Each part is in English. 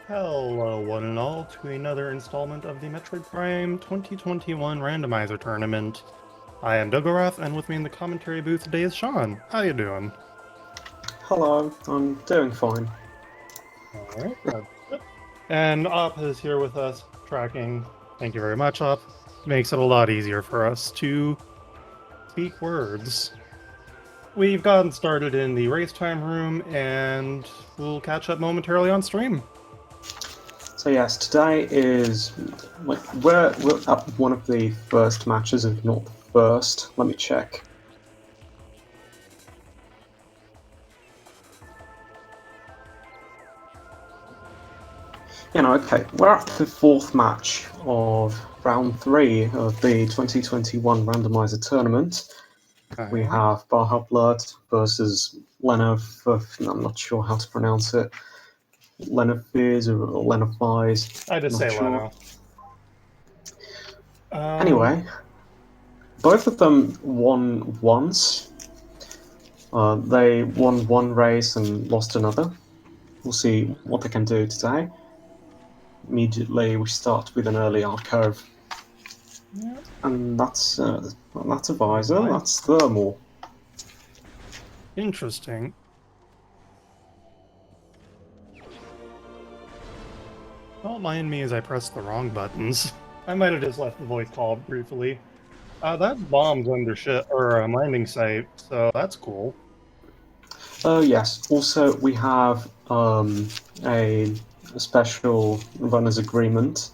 Hello, one and all, to another installment of the Metroid Prime 2021 Randomizer Tournament. I am Dogorath, and with me in the commentary booth today is Sean. How you doing? Hello, I'm doing fine. Alright, that's good. And Op is here with us, tracking. Thank you very much, Op. Makes it a lot easier for us to speak words. We've gotten started in the race time room, and we'll catch up momentarily on stream. So yes, today is we're at one of the first matches, if not the first. Let me check. Okay, we're at the fourth match of round 3 of the 2021 Randomizer tournament. We have BajaBlood versus Lenophis. I'm not sure how to pronounce it. Lenophis or Lenophis. I just Not say sure. Leno. Anyway, both of them won once. They won one race and lost another. We'll see what they can do today. Immediately, we start with an early alcove. Yeah. And that's a visor, that's thermal. Interesting. Don't mind me as I press the wrong buttons. I might have just left the voice call briefly. That bomb's under ship or a landing site, so that's cool. Yes, also we have a special runner's agreement,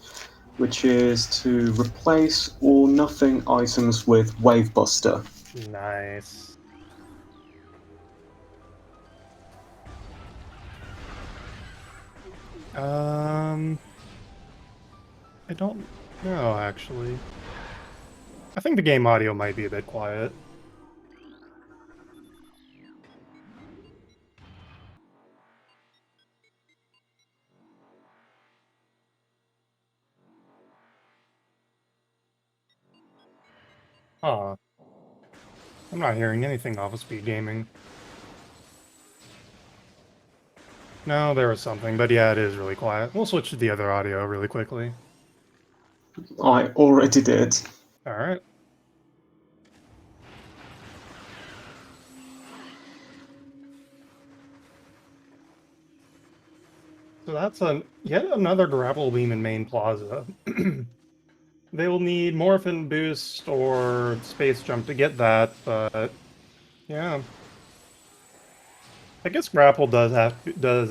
which is to replace all nothing items with Wavebuster. Nice. I don't know actually. I think the game audio might be a bit quiet. Huh. I'm not hearing anything off of SpeedGaming. No, there was something, but yeah, it is really quiet. We'll switch to the other audio really quickly. I already did. Alright. So that's yet another grapple beam in main plaza. They will need Morphin Boost or Space Jump to get that, but yeah. I guess grapple does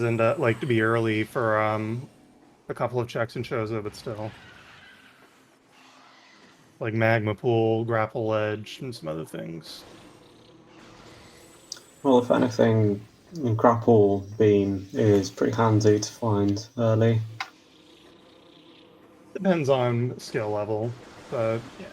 end up like to be early for a couple of checks and Chozo, but still. Like Magma Pool, Grapple Edge, and some other things. Well, if anything, grapple beam is pretty handy to find early. Depends on skill level, but yeah.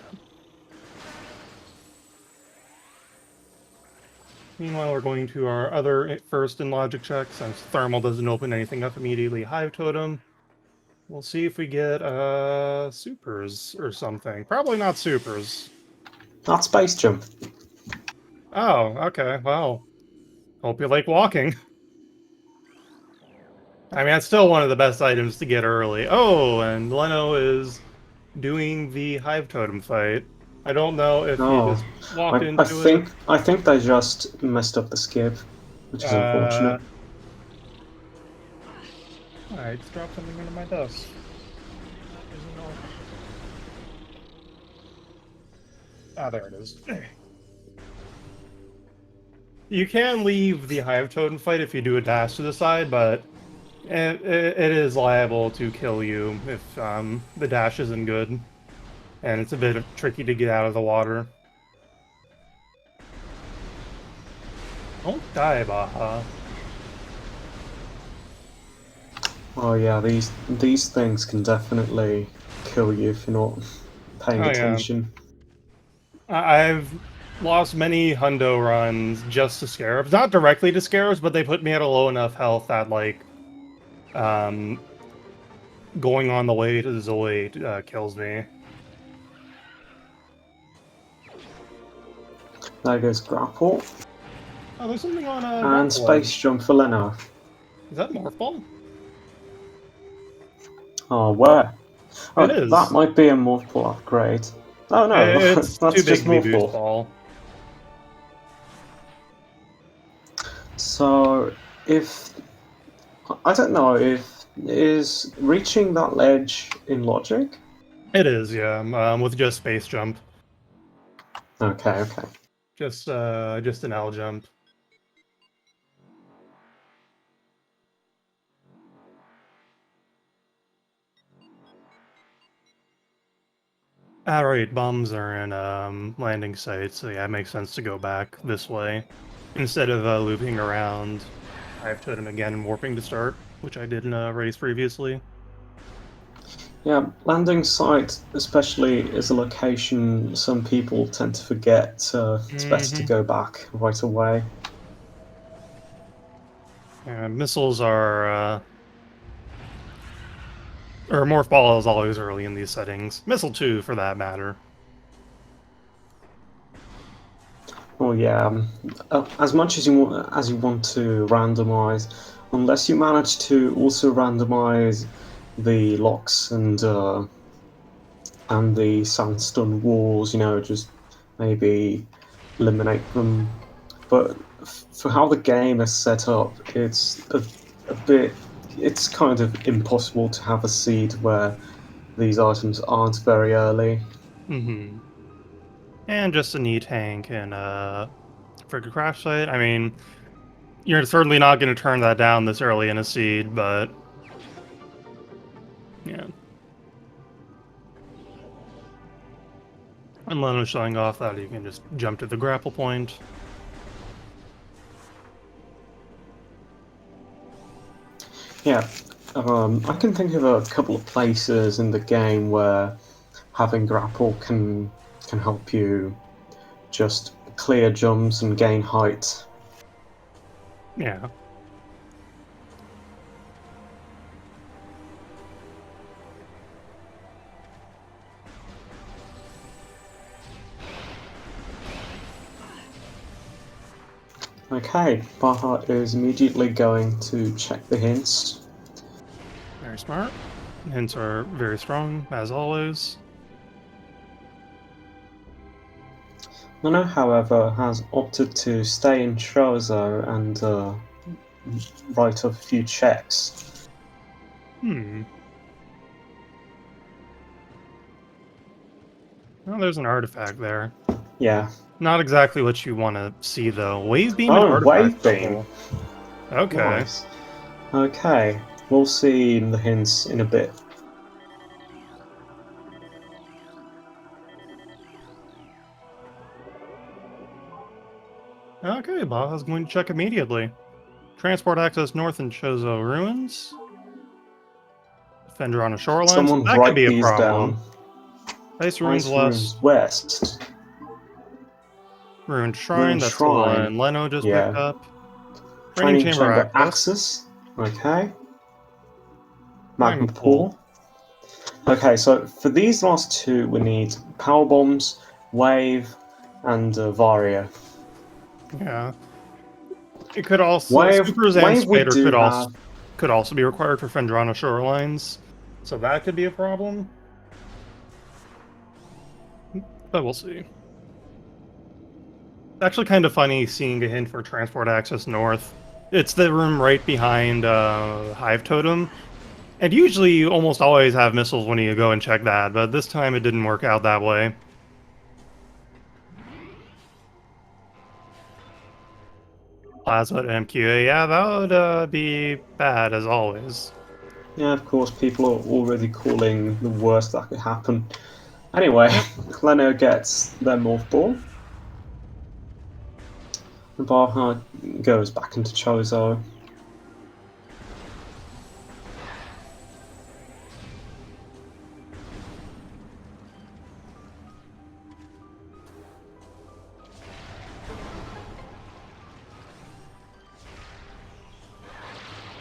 Meanwhile, we're going to our other first in logic check, since Thermal doesn't open anything up immediately. Hive Totem. We'll see if we get supers or something. Probably not supers. That's space jump. Oh, okay. Well, hope you like walking. I mean, it's still one of the best items to get early. Oh, and Leno is doing the Hive Totem fight. I don't know if he Oh, just walked I into it. think I think they just messed up the skip, which is Uh, unfortunate. I just dropped something under my desk. Ah, there it is. You can leave the Hive Totem fight if you do a dash to the side, but it is liable to kill you if the dash isn't good. And it's a bit tricky to get out of the water. Don't die, Baja. Oh yeah, these things can definitely kill you if you're not paying Oh yeah. attention. I've lost many hundo runs just to scarabs. Not directly to scarabs, but they put me at a low enough health that, like, um, going on the way to Zoid kills me. There goes grapple Oh, there's something on and Grapple space Edge. jump for Leno. Is that Morph Ball? Oh, where? Oh, It is. that might be a morph ball upgrade. Oh no, It's that's too big just to be morph boost ball. ball. So, if I don't know if is reaching that ledge in logic. It is, yeah. With just space jump, Okay, okay. just an L jump. Alright, bombs are in landing sites, so yeah, it makes sense to go back this way instead of looping around. I have Totem again and warping to start, which I did in a race previously. Yeah, landing site especially is a location some people tend to forget. It's better to go back right away. Yeah, missiles are or morph ball is always early in these settings. Missile 2 for that matter. Oh yeah, as much as you want to randomize, unless you manage to also randomize the locks and the sandstone walls, just maybe eliminate them. But for how the game is set up, it's a bit. It's kind of impossible to have a seed where these items aren't very early. Mm-hmm. And just a knee tank and for a crash site. I mean, you're certainly not going to turn that down this early in a seed, but yeah. And Leno showing off that you can just jump to the grapple point. Yeah, I can think of a couple of places in the game where having grapple can help you just clear jumps and gain height. Yeah. Okay, Baja is immediately going to check the hints. Very smart. Hints are very strong, as always. Nano, however, has opted to stay in Chozo and write a few checks. Hmm. Well, there's an artifact there. Yeah. Not exactly what you want to see, though. Wave beam and Oh, artifact wave beam. couple. Okay. Nice. Okay, we'll see the hints in a bit. Okay, Baja's going to check immediately. Transport access north in Chozo Ruins. Defender on a shoreline, so Someone that could write be a these problem. down. Ice Ruins Ice West. Ruins West. Ruined Shrine, Ruined that's the Shrine. one Leno just picked Yeah. up. Training Training Chamber Chamber access. Axis. Okay. Magma Magma Pool. Pool. Okay, so for these last two, we need Power Bombs, Wave, and Varia. Yeah. It could also Supers and Wave we Spider do have. could also be required for Fendrana shorelines. So that could be a problem. But we'll see. Actually kind of funny seeing a hint for transport access north. It's the room right behind Hive Totem. And usually you almost always have missiles when you go and check that, but this time it didn't work out that way. Plasma to MQA, yeah, that would be bad as always. Yeah, of course, people are already calling the worst that could happen. Anyway, Yep. Leno gets their Morph Ball. And Baja goes back into Chozo.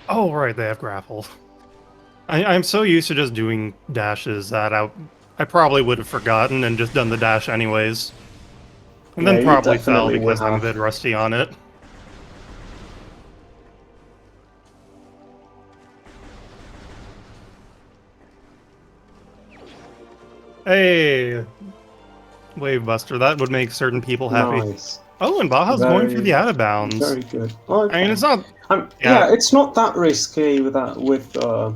Oh, right, they have grapple. I'm so used to just doing dashes that I probably would have forgotten and just done the dash anyways. And Yeah, then you probably fell definitely would because I'm a have. bit rusty on it. Hey, Wave Buster, that would make certain people happy. Nice. Oh, and Baja's going for the out of bounds. Very good. I mean, Okay. it's not. Yeah, it's not that risky with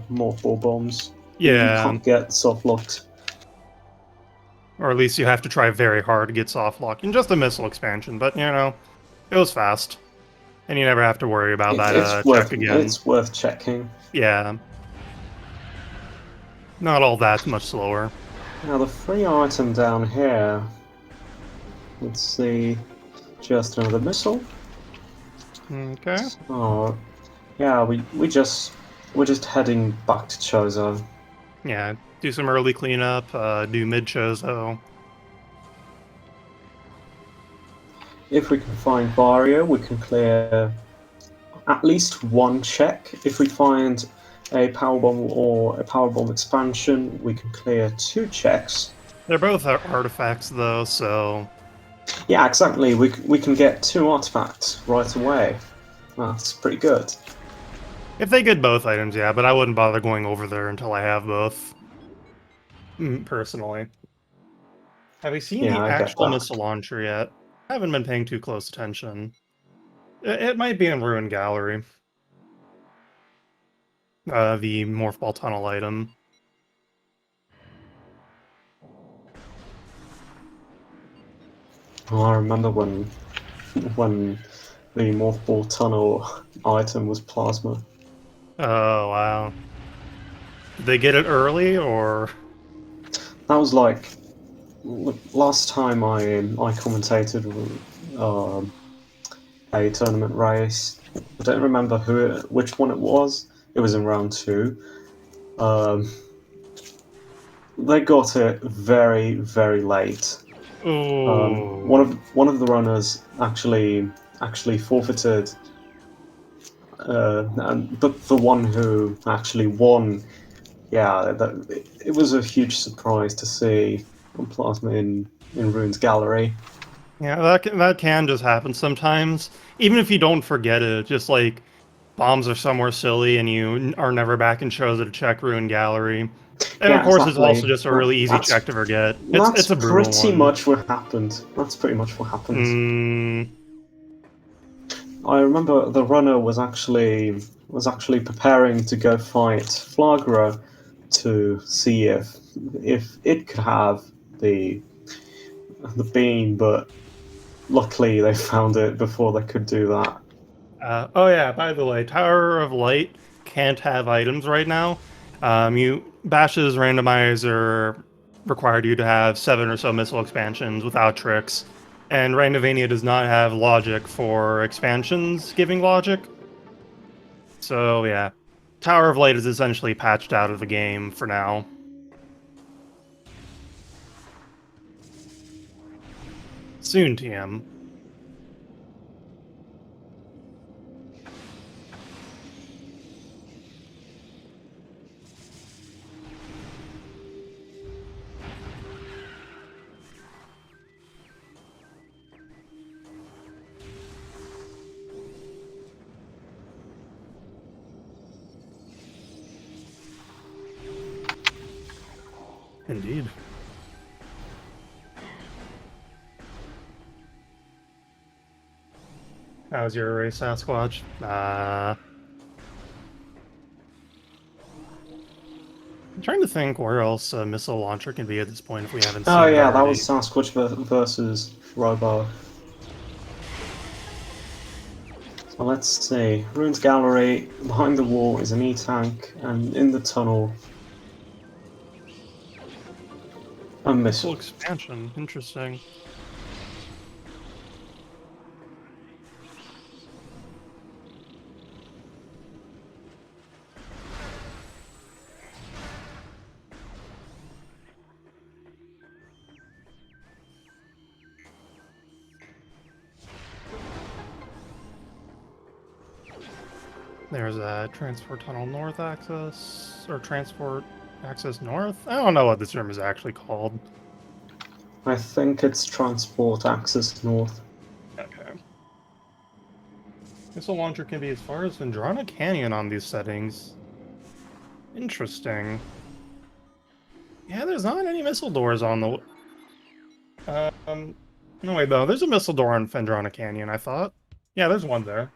multiple bombs. You Yeah, can't get soft locked. or at least you have to try very hard to get soft lock in just a missile expansion. But you know, it was fast, and you never have to worry about that check again. It's worth checking. Yeah, not all that much slower. Now the free item down here. Let's see. Just another missile. Okay. Oh, yeah. We're just heading back to Chozo. Yeah, do some early cleanup. Do mid Chozo. If we can find Vario, we can clear at least one check. If we find a power bomb or a power bomb expansion, we can clear 2 checks. They're both artifacts though, so Yeah, exactly. We can get 2 artifacts right away. That's pretty good. if they get both items, yeah. But I wouldn't bother going over there until I have both. Personally. Have you seen Yeah, the I get actual that. missile launcher yet? I haven't been paying too close attention. It might be in Ruin Gallery. The Morph Ball Tunnel item. Oh, I remember when the Morph Ball Tunnel item was plasma. Oh, wow. Did they get it early, or...? That was like last time I commentated a tournament race. I don't remember which one it was. It was in round 2. They got it very, very late. Ooh. One of the runners actually forfeited, but the one who actually won, yeah, it was a huge surprise to see Plasma in Rune's gallery. Yeah, that can just happen sometimes. Even if you don't forget it, just like bombs are somewhere silly and you are never back in shows to check Ruin Gallery. And of Yeah, course, it's also exactly. just a really easy check to forget. That's It's a brutal pretty one. much what happened. That's pretty much what happened. Mm, I remember the runner was actually preparing to go fight Flagra to see if it could have the beam, but luckily they found it before they could do that. oh yeah, by the way, Tower of Light can't have items right now. Bash's randomizer required you to have 7 or so missile expansions without tricks, and Randomania does not have logic for expansions giving logic. So yeah, Tower of Light is essentially patched out of the game for now. Soon, TM. Indeed. How's your race, Sasquatch? I'm trying to think where else a missile launcher can be at this point if we haven't Oh seen it yeah, that was already. Sasquatch versus Robo. So let's see. Rune's gallery. Behind the wall is an E-tank, and in the tunnel, a Missile missile. expansion. Interesting. There's a transport tunnel north access, or transport access north? I don't know what this term is actually called. I think it's transport access north. Okay. Missile launcher can be as far as Vendrana Canyon on these settings. Interesting. Yeah, there's not any missile doors on the... No, wait, though. There's a missile door on Fendrona Canyon, I thought. Yeah, there's one there.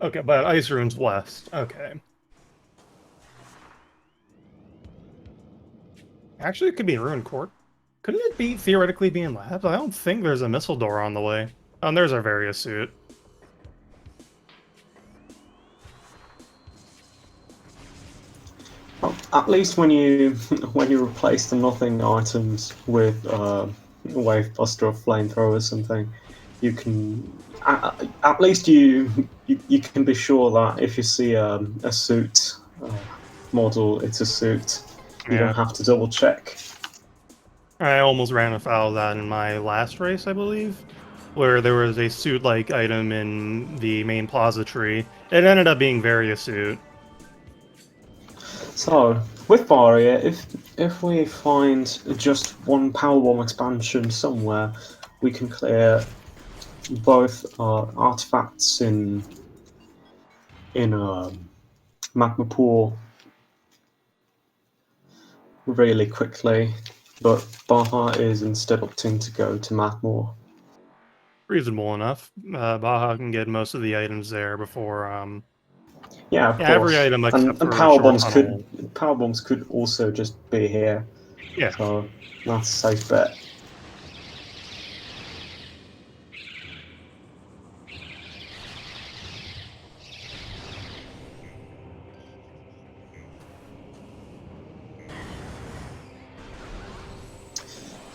Okay, but Ice Rune's west. Okay. Actually, it could be in Ruin Court. Couldn't it be theoretically be in Labs? I don't think there's a missile door on the way. Oh, and there's our Various suit. Well, at least when you when you replace the nothing items with wave buster or flamethrower or something, you can at least you can be sure that if you see a suit model, it's a suit. You don't have to double check. I almost ran afoul of that in my last race, I believe, where there was a suit-like item in the main plaza tree. It ended up being Various suit. So, with Barrier, if we find just one Powerbomb expansion somewhere, we can clear both artifacts in Magma Pool really quickly, but Baja is instead opting to go to Magmore. Reasonable enough. Baja can get most of the items there before... Yeah, of course. Every item except for power bombs could also just be here. Yeah. So that's a safe bet.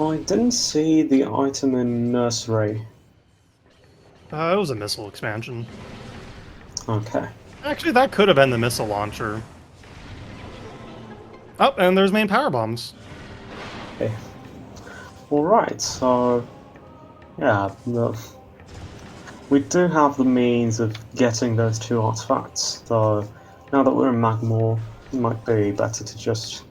I didn't see the item in Nursery. It was a missile expansion. Okay. Actually, that could have been the missile launcher. Oh, and there's main power bombs. Okay. Alright, so... yeah, we do have the means of getting those two artifacts, so now that we're in Magmore, it might be better to just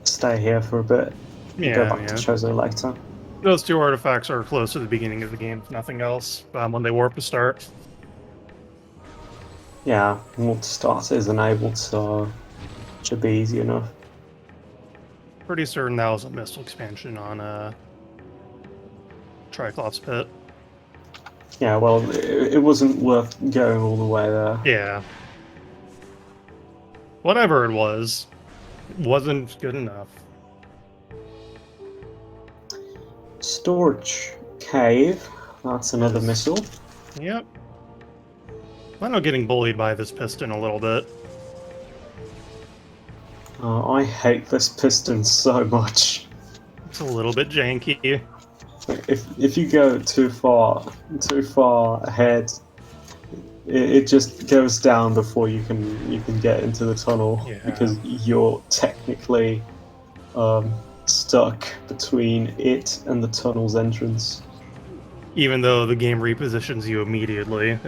stay here for a bit and go back to Chozo later. Those two artifacts are close to the beginning of the game, if nothing else, when they warp to start. Yeah, warp to start is enabled, so it should be easy enough. Pretty certain that was a missile expansion on Triclops Pit. Yeah, well, it wasn't worth going all the way there. Yeah. Whatever it wasn't good enough. Storage cave. That's another missile. Yep. I'm not getting bullied by this piston a little bit. I hate this piston so much. It's a little bit janky. If you go too far ahead, it just goes down before you can get into the tunnel, because you're technically stuck between it and the tunnel's entrance. Even though the game repositions you immediately.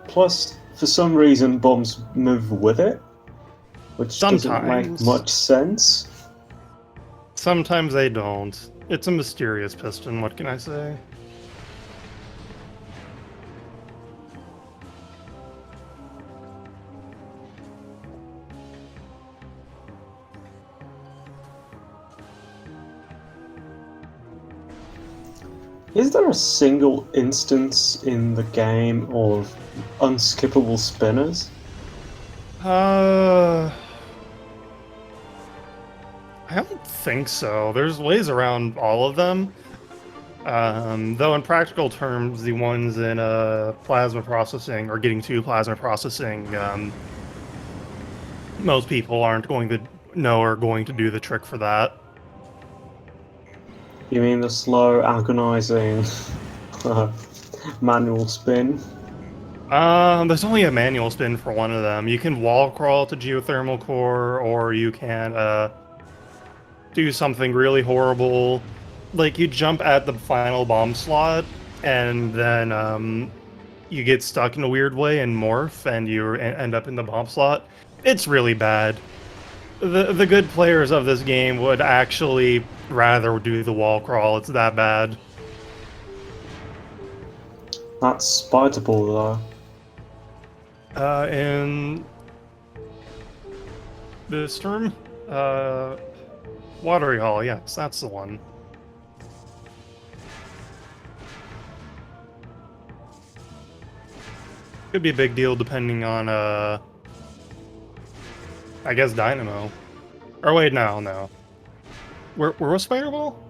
Plus, for some reason, bombs move with it, which doesn't make much sense. Sometimes they don't. It's a mysterious piston, what can I say? Is there a single instance in the game of unskippable spinners? I don't think so. There's ways around all of them. Though in practical terms, the ones in plasma processing, or getting to plasma processing, most people aren't going to know or going to do the trick for that. You mean the slow, agonizing manual spin? There's only a manual spin for one of them. You can wall crawl to geothermal core, or you can do something really horrible. Like, you jump at the final bomb slot, and then you get stuck in a weird way and morph, and you end up in the bomb slot. It's really bad. The good players of this game would actually rather do the wall crawl. It's that bad. That's Spider Ball, though. In this room, Watery Hall, yes, that's the one. Could be a big deal depending on, I guess Dynamo. Or wait, no. Where was Spider Ball?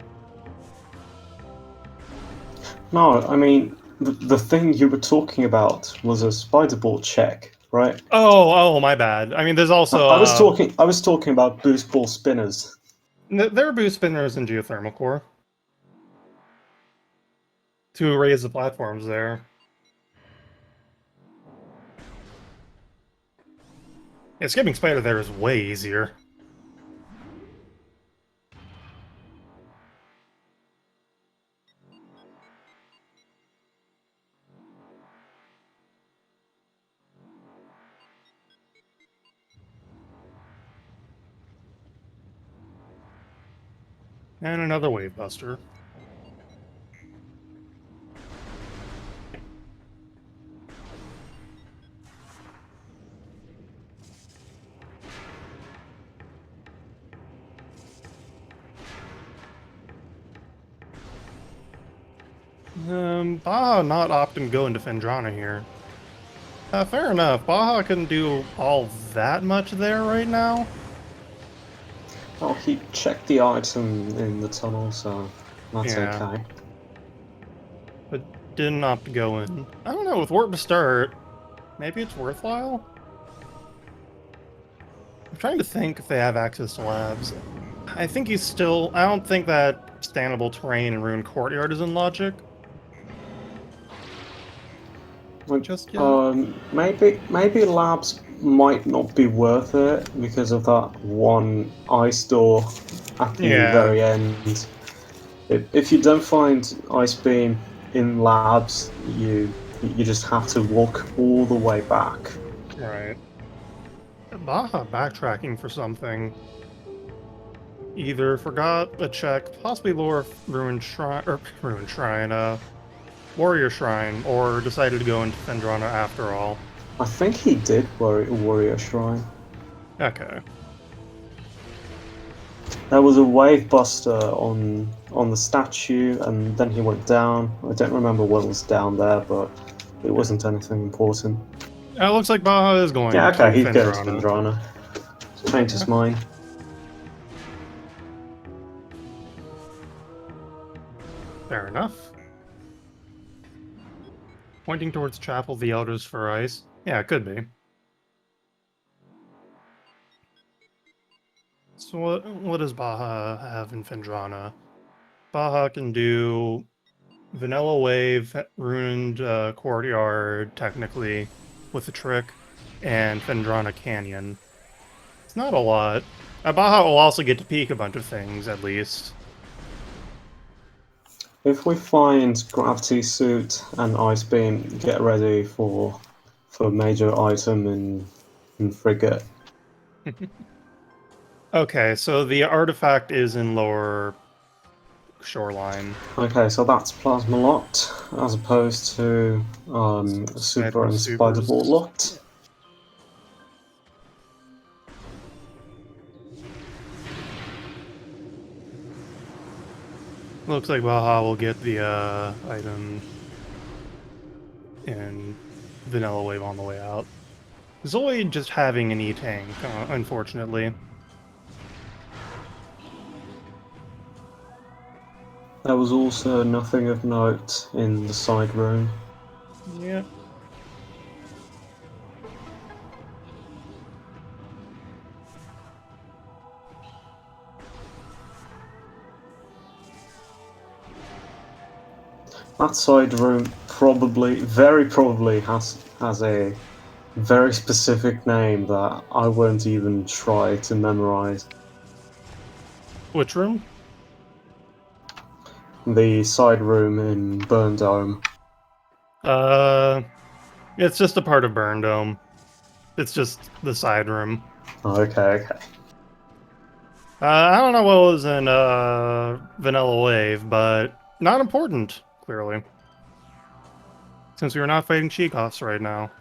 No, I mean, the thing you were talking about was a Spider Ball check, right? Oh, my bad. I mean, there's also, I was talking about boost ball spinners. there are boost spinners in Geothermal Core. To raise the platforms there. Yeah, skipping Spider there is way easier. And another Wave Buster. Baja not opting go into Fendrana here. Fair enough. Baja couldn't do all that much there right now. Oh, he checked the item in the tunnel, so that's Yeah. okay. But didn't opt to go in. I don't know, with Warp to start, maybe it's worthwhile? I'm trying to think if they have access to labs. I think he's still... I don't think that standable terrain in Ruined Courtyard is in logic. Just yet. Maybe labs might not be worth it because of that one ice door at the Yeah. very end. If you don't find Ice Beam in labs, you just have to walk all the way back. Right. Baja backtracking for something. Either forgot a check, possibly Lore Ruined Shrine, Warrior Shrine, or decided to go into Fendrana after all. I think he did Warrior Shrine. Okay. There was a wave buster on the statue, and then he went down. I don't remember what was down there, but it wasn't anything important. It looks like Baja is going Yeah, okay, to he's going to Fendrana. Vendrana. Changed his mind. Fair enough. Pointing towards Chapel of the Elders for ice. Yeah, it could be. So what does Baja have in Fendrana? Baja can do Vanilla Wave, Ruined Courtyard, technically, with a trick, and Fendrana Canyon. It's not a lot. Baja will also get to peek a bunch of things, at least. If we find Gravity Suit and Ice Beam, get ready for major item in Frigate. Okay, so the artifact is in lower shoreline. Okay, so that's Plasma locked, as opposed to Super and Spider Ball locked. Looks like Baja will get the item in Vanilla Wave on the way out. Zoid just having an E-Tank, unfortunately. There was also nothing of note in the side room. Yeah. That side room very probably has a very specific name that I won't even try to memorize. Which room? The side room in Burn Dome. It's just a part of Burn Dome. It's just the side room. Okay. I don't know what was in Vanilla Wave, but not important, clearly. Since we are not fighting Chikos right now.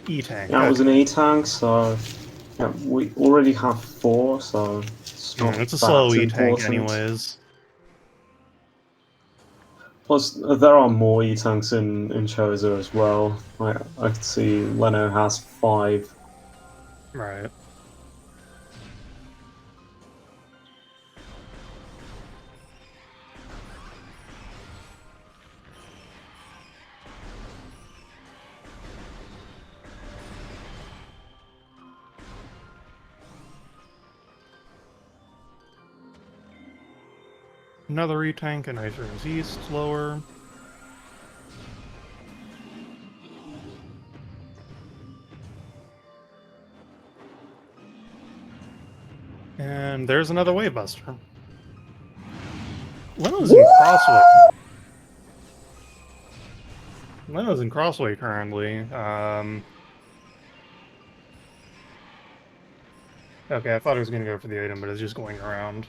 E-tank. Yeah, it was an Okay. E-tank, so yeah, we already have 4, so it's not It's a slow that E-tank important. anyways. Plus, there are more E-tanks in Chozo as well. I could see Leno has 5. Right. Another E-tank, and Icer is east, lower. And there's another Wave Buster. Leno's in Crossway. Leno's in Crossway currently. Okay, I thought I was going to go for the item, but it's just going around.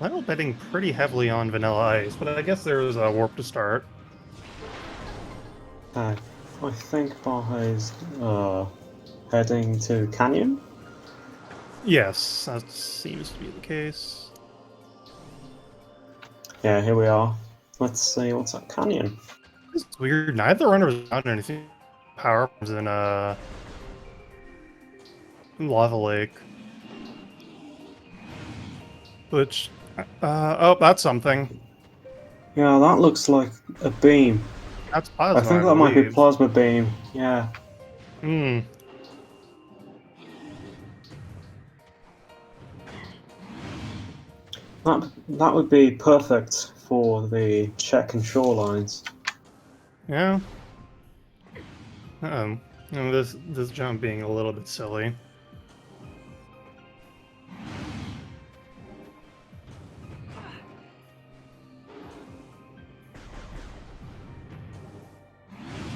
Leno betting pretty heavily on Vanilla Ice, but I guess there was a warp to start. I think Baja is heading to Canyon. Yes, that seems to be the case. Yeah, here we are. Let's see what's at Canyon. It's weird. Neither runners found anything. Power comes in Lava Lake. Which, oh, that's something. Yeah, that looks like a beam. That's plasma, I think I that might be believe. plasma beam. Yeah. Hmm. That would be perfect for the Czech and shorelines. Yeah. And this jump being a little bit silly.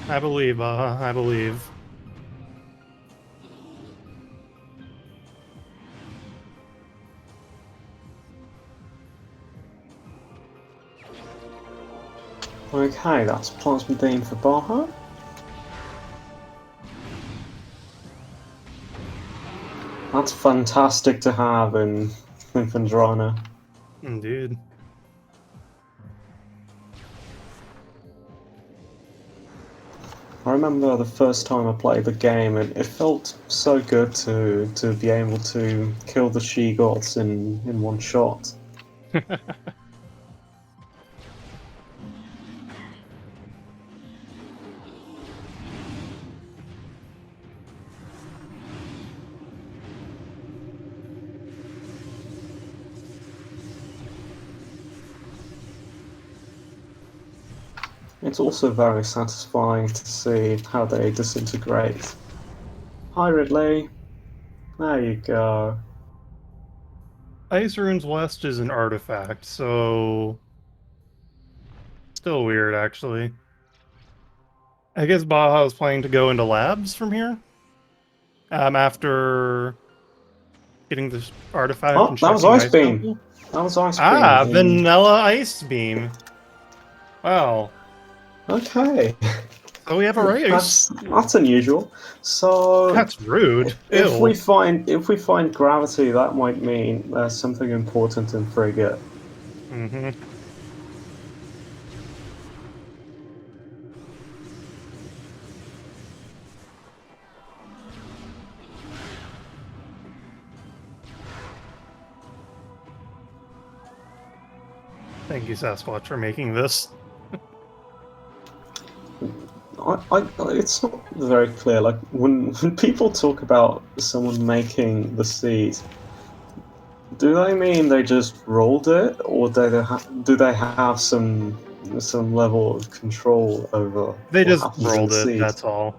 I believe, I believe. Okay, that's plasma beam for Baja. That's fantastic to have in Fandrana. Indeed. I remember the first time I played the game, and it felt so good to be able to kill the she-gods in one shot. It's also very satisfying to see how they disintegrate. Hi Ridley, there you go. Ice Runes West is an artifact, so still weird, actually. I guess Baja is planning to go into labs from here. After getting this artifact Oh, and that was checking Ice Ice Beam. Temple. That was Ice Ah, Beam. Vanilla Ice Beam. Wow. Okay. So we have a race. That's unusual. So That's rude. if we Ew. find gravity, that might mean there's something important in Frigate. Mm-hmm. Thank you, Sasquatch, for making this. It's not very clear. Like when people talk about someone making the seed, do they mean they just rolled it, or do they have some level of control over They what just happens in the rolled it, seed? that's all.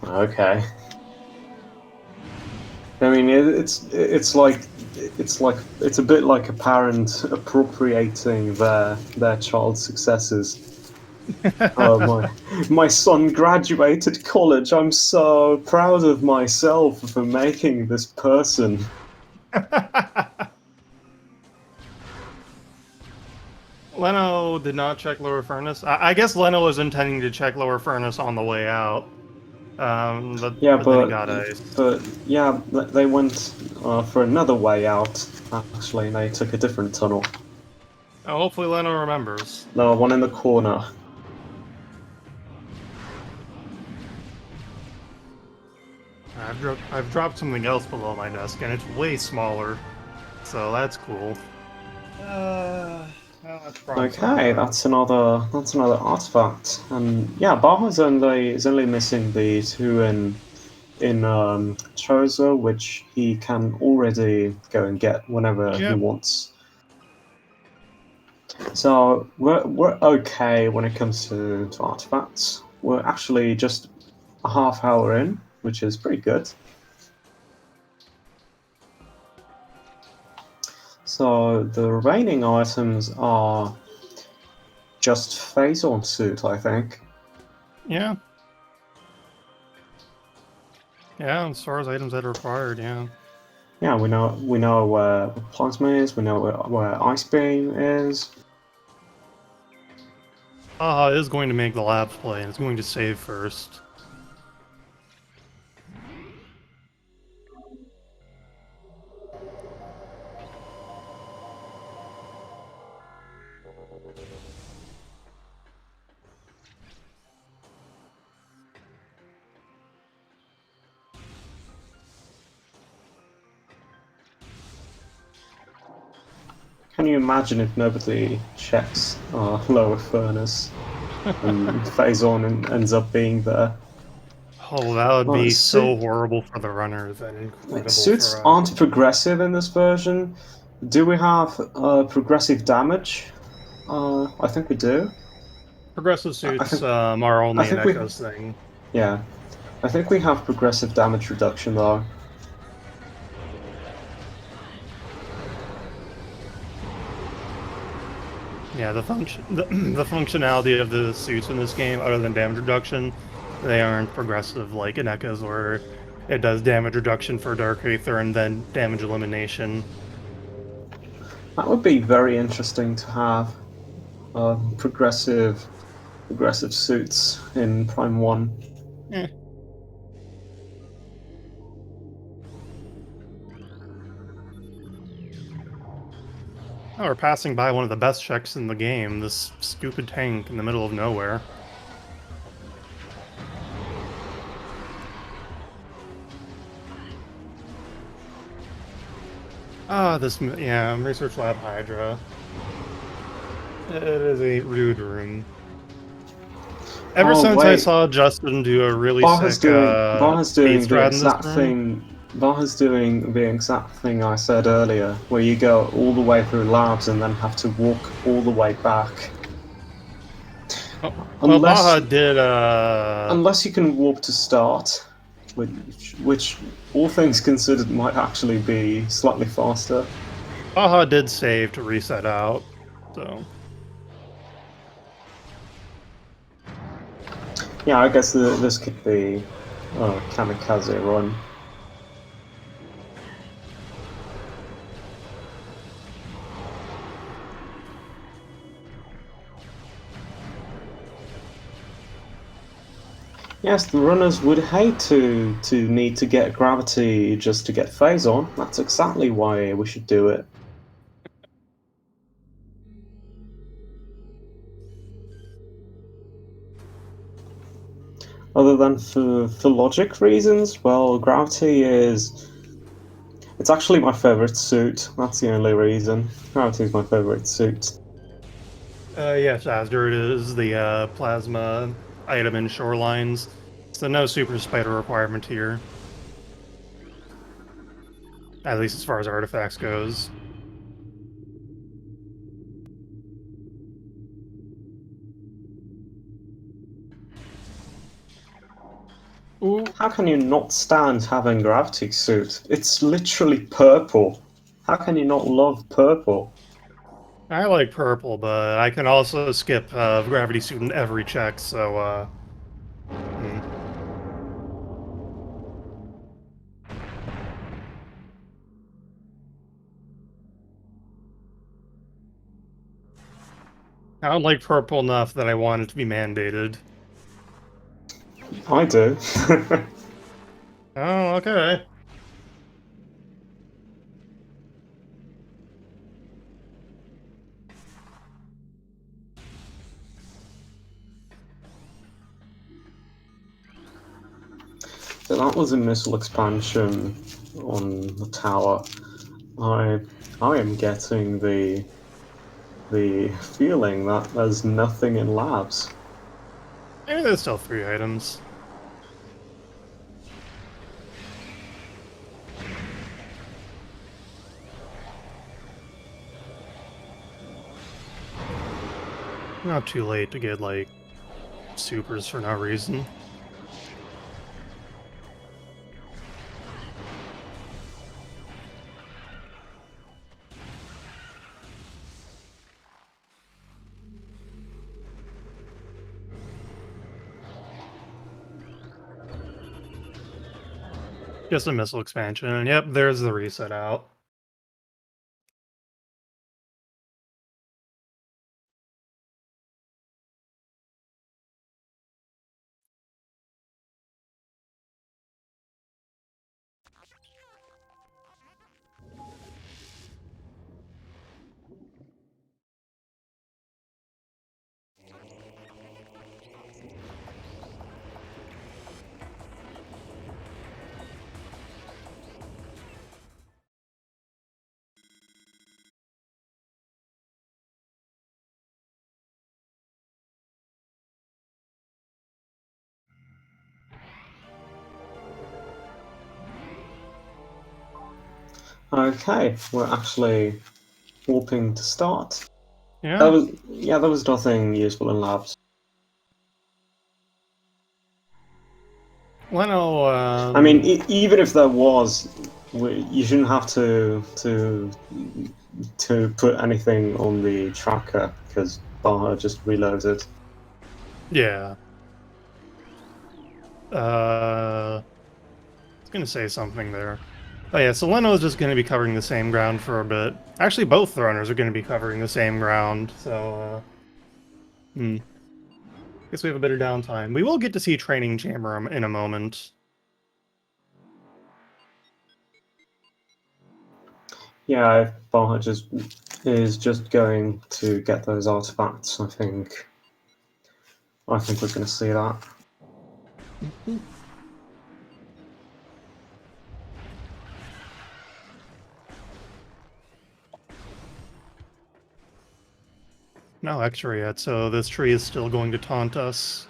Okay. I mean, it's like it's a bit like a parent appropriating their child's successes. Oh my son graduated college. I'm so proud of myself for making this person. Leno did not check lower furnace. I guess Leno was intending to check lower furnace on the way out. Yeah, But then he got iced. but yeah, they went for another way out. Actually, they took a different tunnel. Oh, hopefully Leno remembers. No, one in the corner. I've dropped something else below my desk, and it's way smaller, so that's cool. Well, that's Okay, that's another artifact, and yeah, Baja is only missing the two in Chozo, which he can already go and get whenever he Yep. wants. So we're okay when it comes to artifacts. We're actually just a half hour in, which is pretty good. So the remaining items are just phase-on suit, I think. Yeah. Yeah, as far as items that are required, yeah. Yeah, we know where plasma is. We know where ice beam is. Baja is going to make the labs play, and it's going to save first. Can you imagine if nobody checks our lower furnace and phase-on ends up being there? Oh, that would Well, be so horrible for the runners and incredible suits for us. aren't progressive in this version. Do we have progressive damage? I think we do. Progressive I suits think are I only an think we Echoes thing. yeah. I think we have progressive damage reduction though. Yeah, the functionality of the suits in this game, other than damage reduction, they aren't progressive like in Echoes, where it does damage reduction for Dark Aether and then damage elimination. That would be very interesting to have progressive suits in Prime 1. Eh. Oh, we're passing by one of the best checks in the game, this stupid tank in the middle of nowhere. Ah, yeah, Research Lab Hydra. It is a rude room. Ever since I Wait, saw Justin do a really sick Baja's speed doing the strat in this exact room, thing. Baja's doing the exact thing I said earlier, where you go all the way through labs and then have to walk all the way back. well, Unless Baja did unless you can walk to start, which all things considered might actually be slightly faster. Baja did save to reset out, so Yeah, I guess this could be a kamikaze run. Yes, the runners would hate to need to get gravity just to get phase on. That's exactly why we should do it. Other than for logic reasons, well, gravity is... It's actually my favorite suit. That's the only reason. Gravity is my favorite suit. yes, Azure it is the plasma item in Shorelines, so no super spider requirement here, at least as far as artifacts goes. Ooh. How can you not stand having gravity suit? It's literally purple. How can you not love purple? I like purple, but I can also skip gravity suit in every check, so hmm. I don't like purple enough that I want it to be mandated. I do. Oh, okay. So that was a missile expansion on the tower. I I am getting the feeling that there's nothing in labs. Maybe there's still 3 items. Not too late to get, like, supers for no reason. Just a missile expansion. Yep, there's the reset out. Okay, we're actually warping to start. Yeah. There was nothing useful in labs. Leno, I mean, even if there was, you shouldn't have to put anything on the tracker because Baja just reloads it. yeah. I was gonna say something there. Oh yeah, so Leno is just gonna be covering the same ground for a bit. Actually, both runners are gonna be covering the same ground, so, guess we have a bit of downtime. We will get to see Training Chamber in a moment. Yeah, if Baja just is just going to get those artifacts, I think we're going to see that. No extra yet, so this tree is still going to taunt us.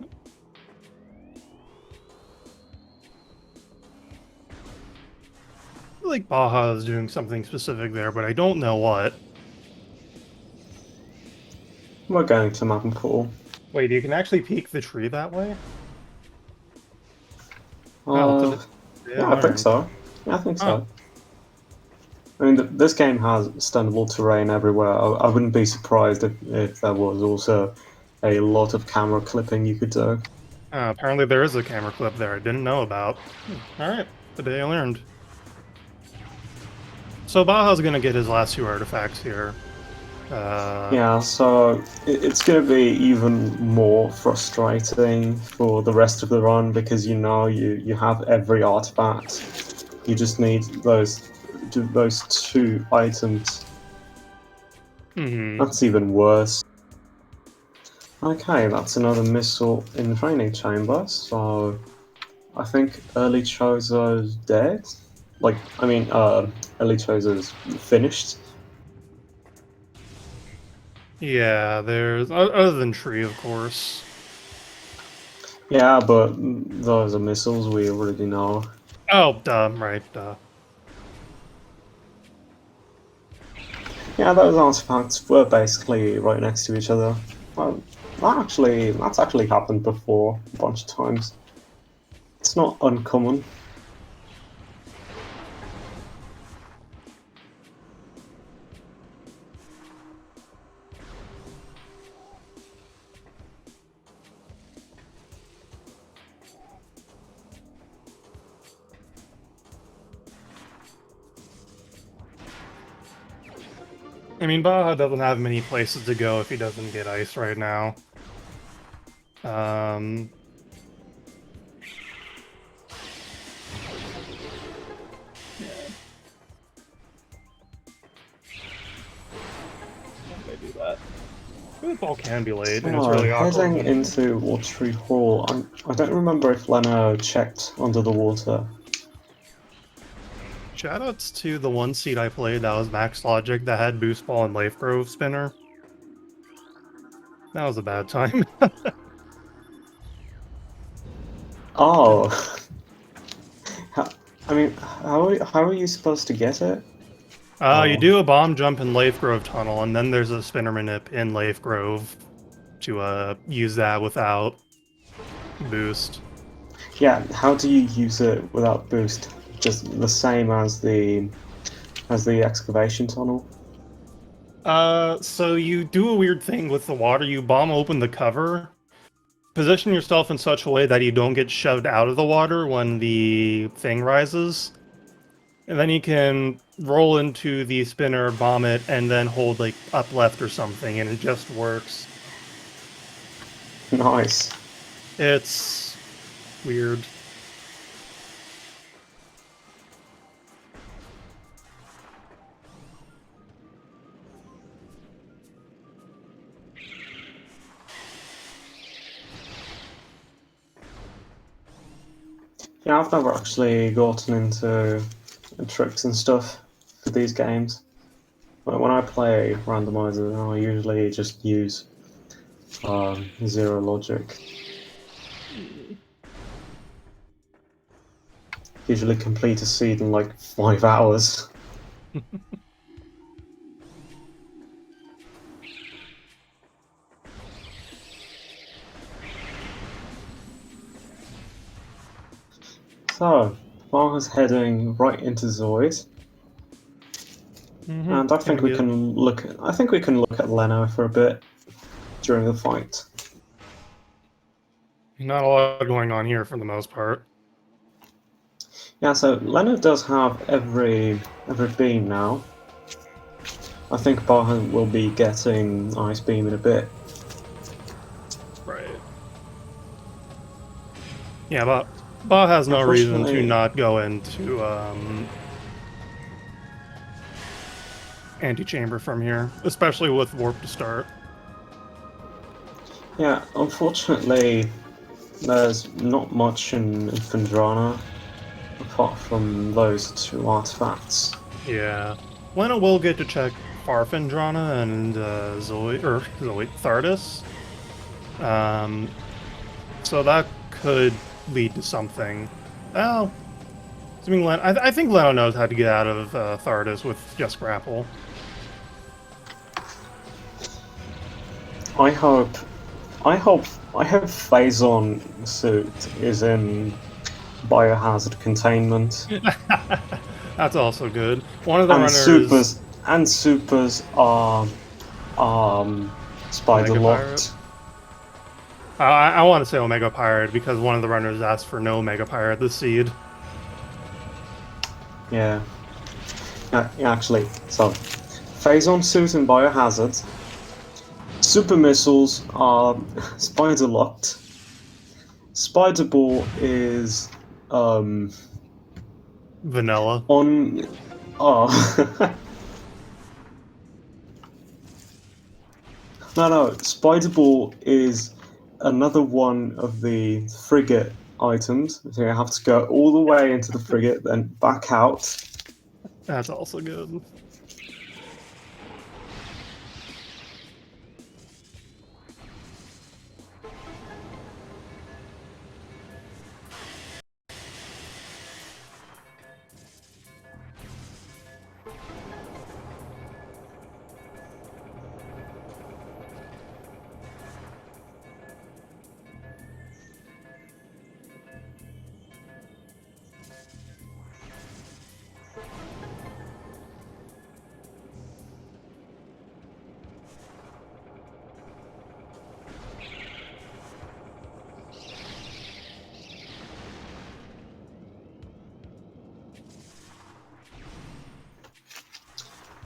I feel like Baja is doing something specific there, but I don't know what. We're going to Mavenpool. Wait, you can actually peek the tree that way? Oh, to Uh, the yeah, I think iron. so. Yeah, I think Huh. so. I mean, this game has stunnable terrain everywhere. I wouldn't be surprised if there was also a lot of camera clipping you could do. Apparently there is a camera clip there I didn't know about. Alright, today I learned. So Baja's gonna get his last 2 artifacts here. Yeah, so it's going to be even more frustrating for the rest of the run because you have every artifact. You just need those 2 items. Mm-hmm. That's even worse. Okay, that's another missile in the training chamber. So I think early Chozo's dead. Early Chozo's finished. Yeah, there's other than tree, of course. Yeah, but those are missiles we already know. Oh, duh, right, duh. Yeah, those artifacts were basically right next to each other. Well, that's actually happened before a bunch of times. It's not uncommon. I mean, Baja doesn't have many places to go if he doesn't get ice right now. Yeah. They do that. Football can be late, and it's So, really awkward. heading into Watery Hall, I don't remember if Leno checked under the water. Shoutouts to the one seed I played that was Max Logic that had Boost Ball and Life Grove Spinner. That was a bad time. Oh, I mean, how are you supposed to get it? You do a bomb jump in Life Grove Tunnel, and then there's a spinner manip in Life Grove to use that without boost. Yeah, how do you use it without boost? Just the same as the excavation tunnel? So you do a weird thing with the water. You bomb open the cover, position yourself in such a way that you don't get shoved out of the water when the thing rises. And then you can roll into the spinner, bomb it, and then hold like up left or something, and it just works. Nice. It's weird. Yeah, I've never actually gotten into tricks and stuff for these games. But when I play Randomizer, I usually just use zero logic. Usually complete a seed in like 5 hours. So, Marga's heading right into Zoid, and I think we can look. I think we can look at Leno for a bit during the fight. Not a lot going on here for the most part. Yeah, so Leno does have every beam now. I think Baja will be getting Ice Beam in a bit. Right. Yeah, but Ba has no reason to not go into Antechamber from here, especially with Warp to start. Yeah, unfortunately, there's not much in Fendrana apart from those 2 artifacts. Yeah. Lena will get to check Farfendrana and Zoid Thardus. So that could lead to something. Well, I think Leno knows how to get out of Thardus with just grapple. I hope Phazon suit is in biohazard containment. That's also good. One of the and runners supers are spider locked. I want to say Omega Pirate because one of the runners asked for no Omega Pirate this seed. Yeah. Actually, so Phazon suit and biohazard. Super missiles are spider locked. Spider ball is Vanilla. on No, Spider Ball is another one of the frigate items. So you have to go all the way into the frigate, then back out. That's also good.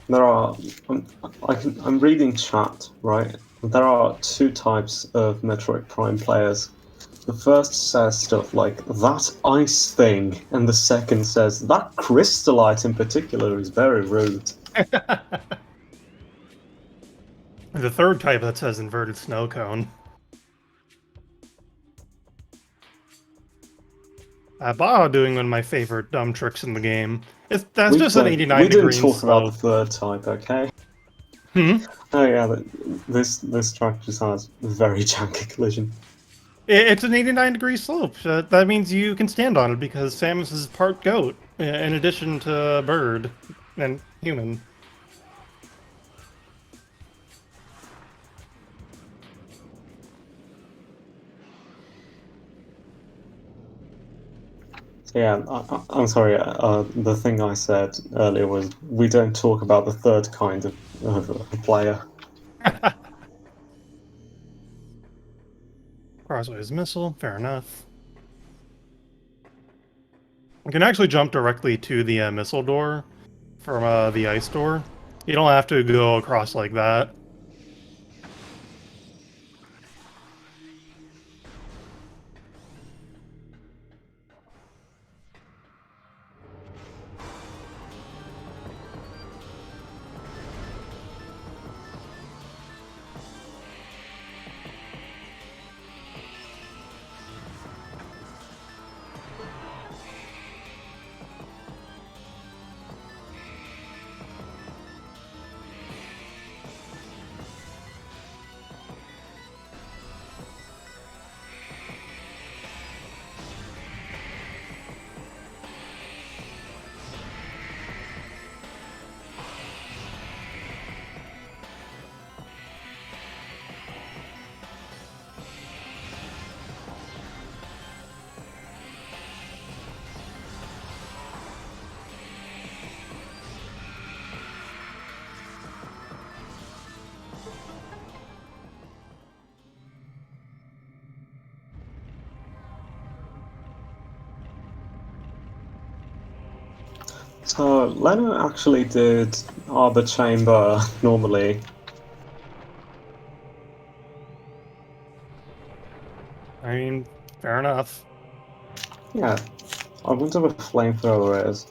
There are. I'm reading chat, right? There are two types of Metroid Prime players. The first says stuff like, that ice thing, and the second says, that crystallite in particular is very rude. The third type that says inverted snow cone. Baja doing one of my favorite dumb tricks in the game. That's just an 89 We didn't degree talk about the slope. third type, okay? Hmm? Oh yeah, this track just has very janky collision. It's an 89 degree slope. That means you can stand on it because Samus is part goat, in addition to bird and human. So yeah, I'm sorry. The thing I said earlier was we don't talk about the third kind of player. Crossways missile, fair enough. You can actually jump directly to the missile door from the ice door. You don't have to go across like that. So Leno actually did Arbor Chamber normally. I mean, fair enough. Yeah, I wonder what flamethrower is.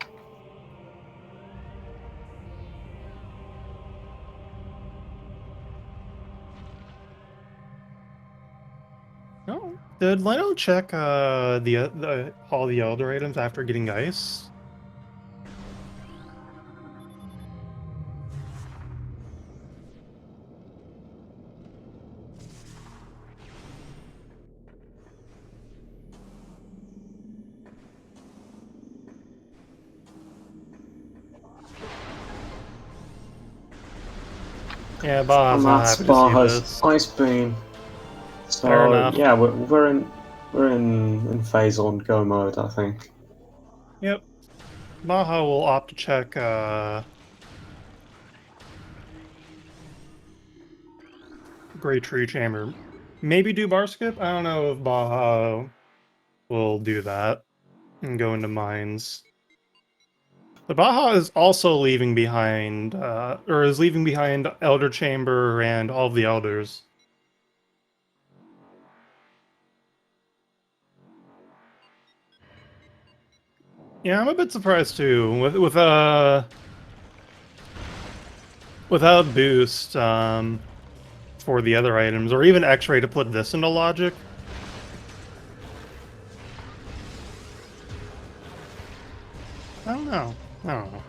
No, did Leno check the all the elder items after getting ice? Yeah, Baja's And not that's happy to see Baja's this. Ice Beam. Fair So enough. yeah, we're in phase on go mode, I think. Yep. Baja will opt to check Great Tree Chamber. Maybe do bar skip? I don't know if Baja will do that and go into mines. The Baja is also leaving behind, or is leaving behind Elder Chamber and all of the Elders. Yeah, I'm a bit surprised too. Without boost for the other items, or even X-ray to put this into logic. I don't know. I don't know.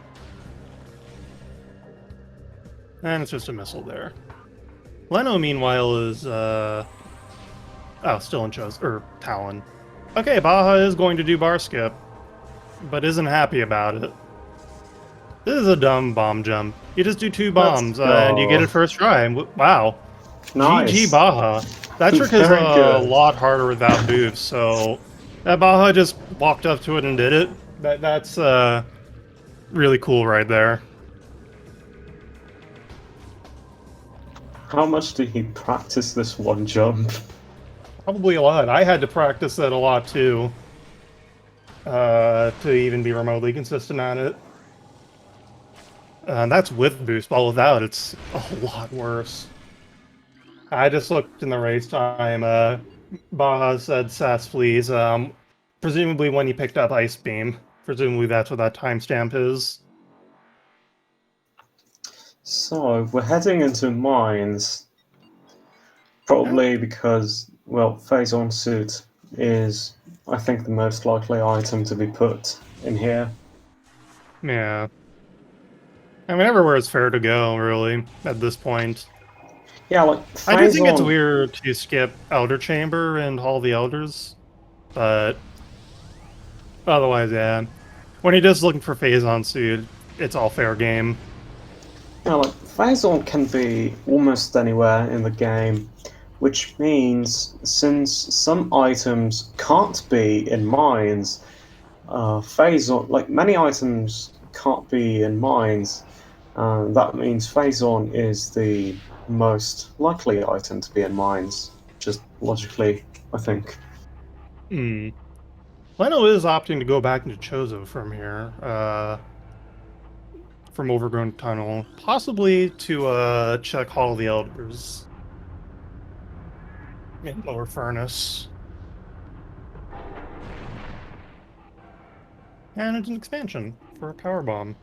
And it's just a missile there. Leno, meanwhile, is still in Chose or Talon. Okay, Baja is going to do bar skip, but isn't happy about it. This is a dumb bomb jump. You just do two Let's bombs and you get go. it first try. Wow. GG Nice. Baja. That trick is Very a good. lot harder without boost, so that Baja just walked up to it and did it. That's really cool right there. How much did he practice this one jump? Probably a lot. I had to practice that a lot too. To even be remotely consistent on it. That's with boost, but without, it's a lot worse. I just looked in the race time. Baja said Sass flees. Presumably when he picked up Ice Beam. Presumably that's what that timestamp is. So we're heading into mines, probably because, well, Phazon suit is, I think, the most likely item to be put in here. Yeah. I mean, everywhere is fair to go, really, at this point. Yeah, like I do think it's Phazon. weird to skip Elder Chamber and Hall of the Elders, but otherwise, yeah. When you're just looking for Phazon suit, it's all fair game. Yeah, like Phazon can be almost anywhere in the game, which means since some items can't be in mines, Phazon, like many items can't be in mines. That means Phazon is the most likely item to be in mines, just logically, I think. Hmm. Leno is opting to go back into Chozo from here, from Overgrown Tunnel, possibly to check Hall of the Elders in Lower Furnace. And it's an expansion for a power bomb.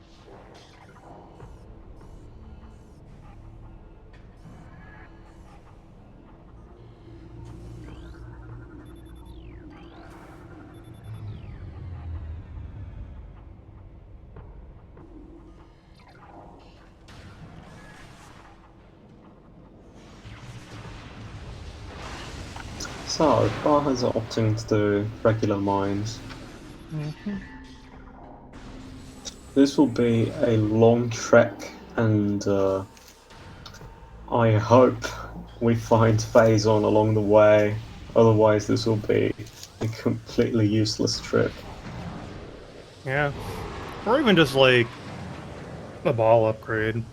So, Baja's opting to do regular mines. Mm-hmm. This will be a long trek, and I hope we find Phazon along the way. Otherwise, this will be a completely useless trip. Yeah. Or even just like a ball upgrade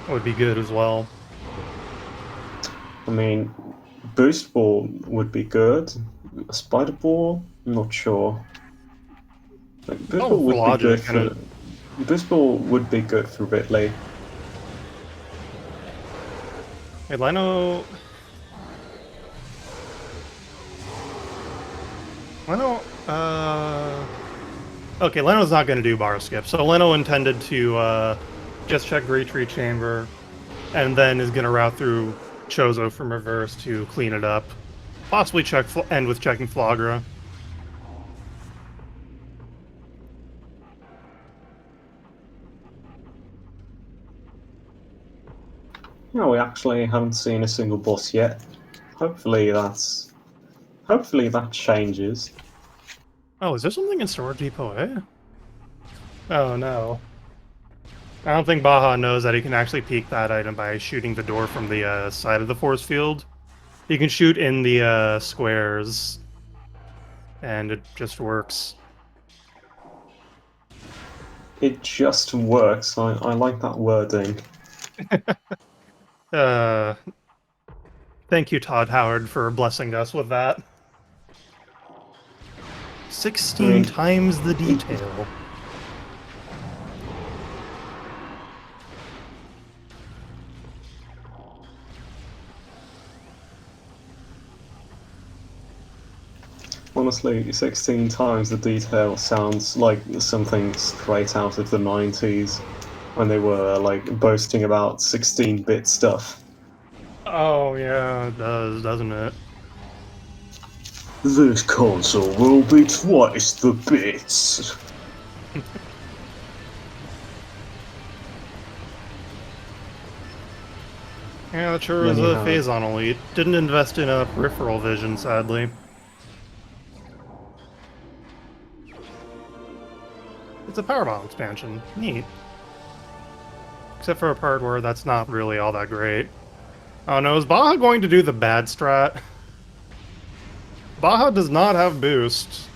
would be good as well. I mean, Boost Ball would be good. Spider Ball, not sure. Like, Boost Oh, Ball for would be good logic, and for Boost Ball would be good for Ridley. hey, Leno. Leno, okay, Leno's not going to do bar skip, so Leno intended to just check Retreat Chamber, and then is going to route through Chozo from reverse to clean it up. Possibly end with checking Flagra. No, we actually haven't seen a single boss yet. Hopefully that changes. Oh, is there something in Storage Depot A? Oh, no. I don't think Baja knows that he can actually peek that item by shooting the door from the side of the force field. You can shoot in the squares, and it just works. It just works. I like that wording. Uh, Thank you, Todd Howard, for blessing us with that. I 16 mean, times the detail. honestly, 16 times the detail sounds like something straight out of the 90s when they were like boasting about 16-bit stuff. Oh, yeah, it does, doesn't it? This console will be twice the bits. Yeah, that sure Then is you a have Phazon elite. Didn't invest in a peripheral vision, sadly. It's a power bomb expansion. Neat. Except for a part where that's not really all that great. Oh no, is Baja going to do the bad strat? Baja does not have boost.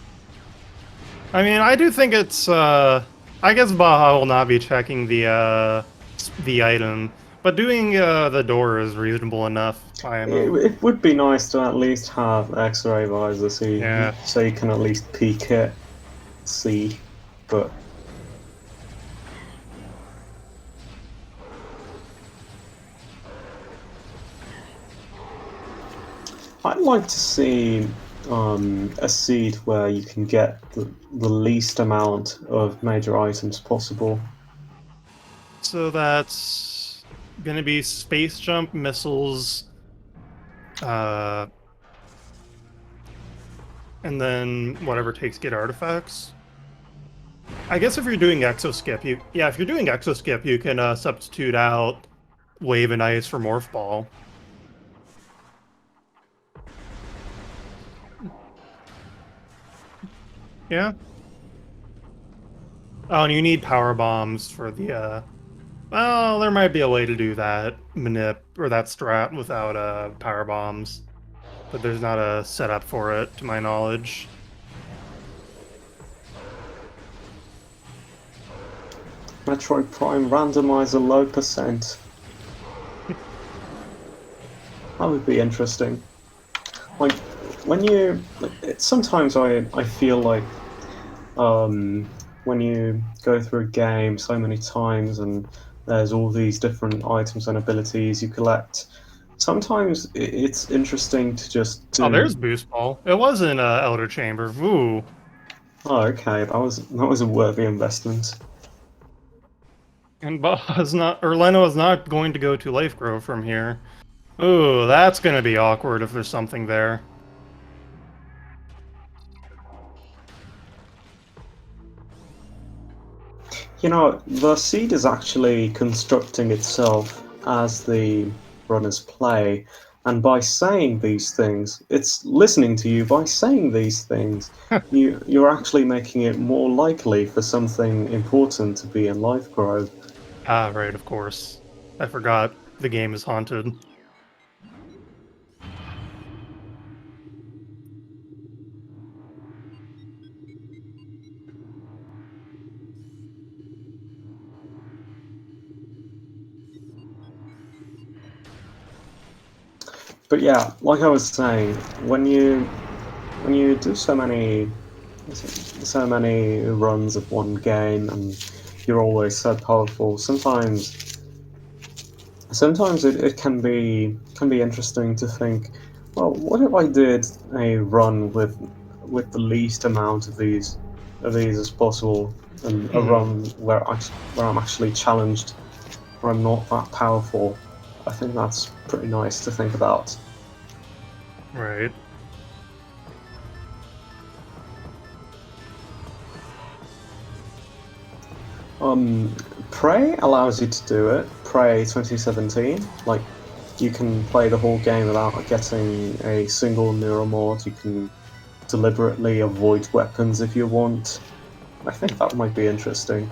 I mean, I do think it's, I guess Baja will not be checking the item, but doing, the door is reasonable enough, IMO. it would be nice to at least have X-ray visor Yeah. so you can at least peek it, see, but I'd like to see a seed where you can get the least amount of major items possible. So that's gonna be space jump, missiles, and then whatever takes get artifacts. I guess if you're doing exoskip, if you're doing exoskip, you can substitute out wave and ice for morph ball. Yeah. Oh, and you need power bombs for the well, there might be a way to do that manip or that strat without power bombs, but there's not a setup for it to my knowledge. Metroid Prime Randomizer low percent. That would be interesting. Like, when you... sometimes I feel like when you go through a game so many times and there's all these different items and abilities you collect, sometimes it's interesting to just Oh, do... there's boost ball. It was in Elder Chamber. Ooh. Oh, okay, that was a worthy investment. And Baja's not, or Leno is not going to go to Life Grow from here. Ooh, that's gonna be awkward if there's something there. You know, the seed is actually constructing itself as the runners play, and by saying these things, it's listening to you by saying these things. You're actually making it more likely for something important to be in Life Grow. Ah, right, of course. I forgot the game is haunted. But yeah, like I was saying, when you do so many runs of one game and you're always so powerful, sometimes it can be interesting to think, well, what if I did a run with the least amount of these as possible, and a run where I'm actually challenged, where I'm not that powerful. I think that's pretty nice to think about. Right. Prey allows you to do it. Prey 2017, like, you can play the whole game without getting a single neural mod. You can deliberately avoid weapons if you want. I think that might be interesting.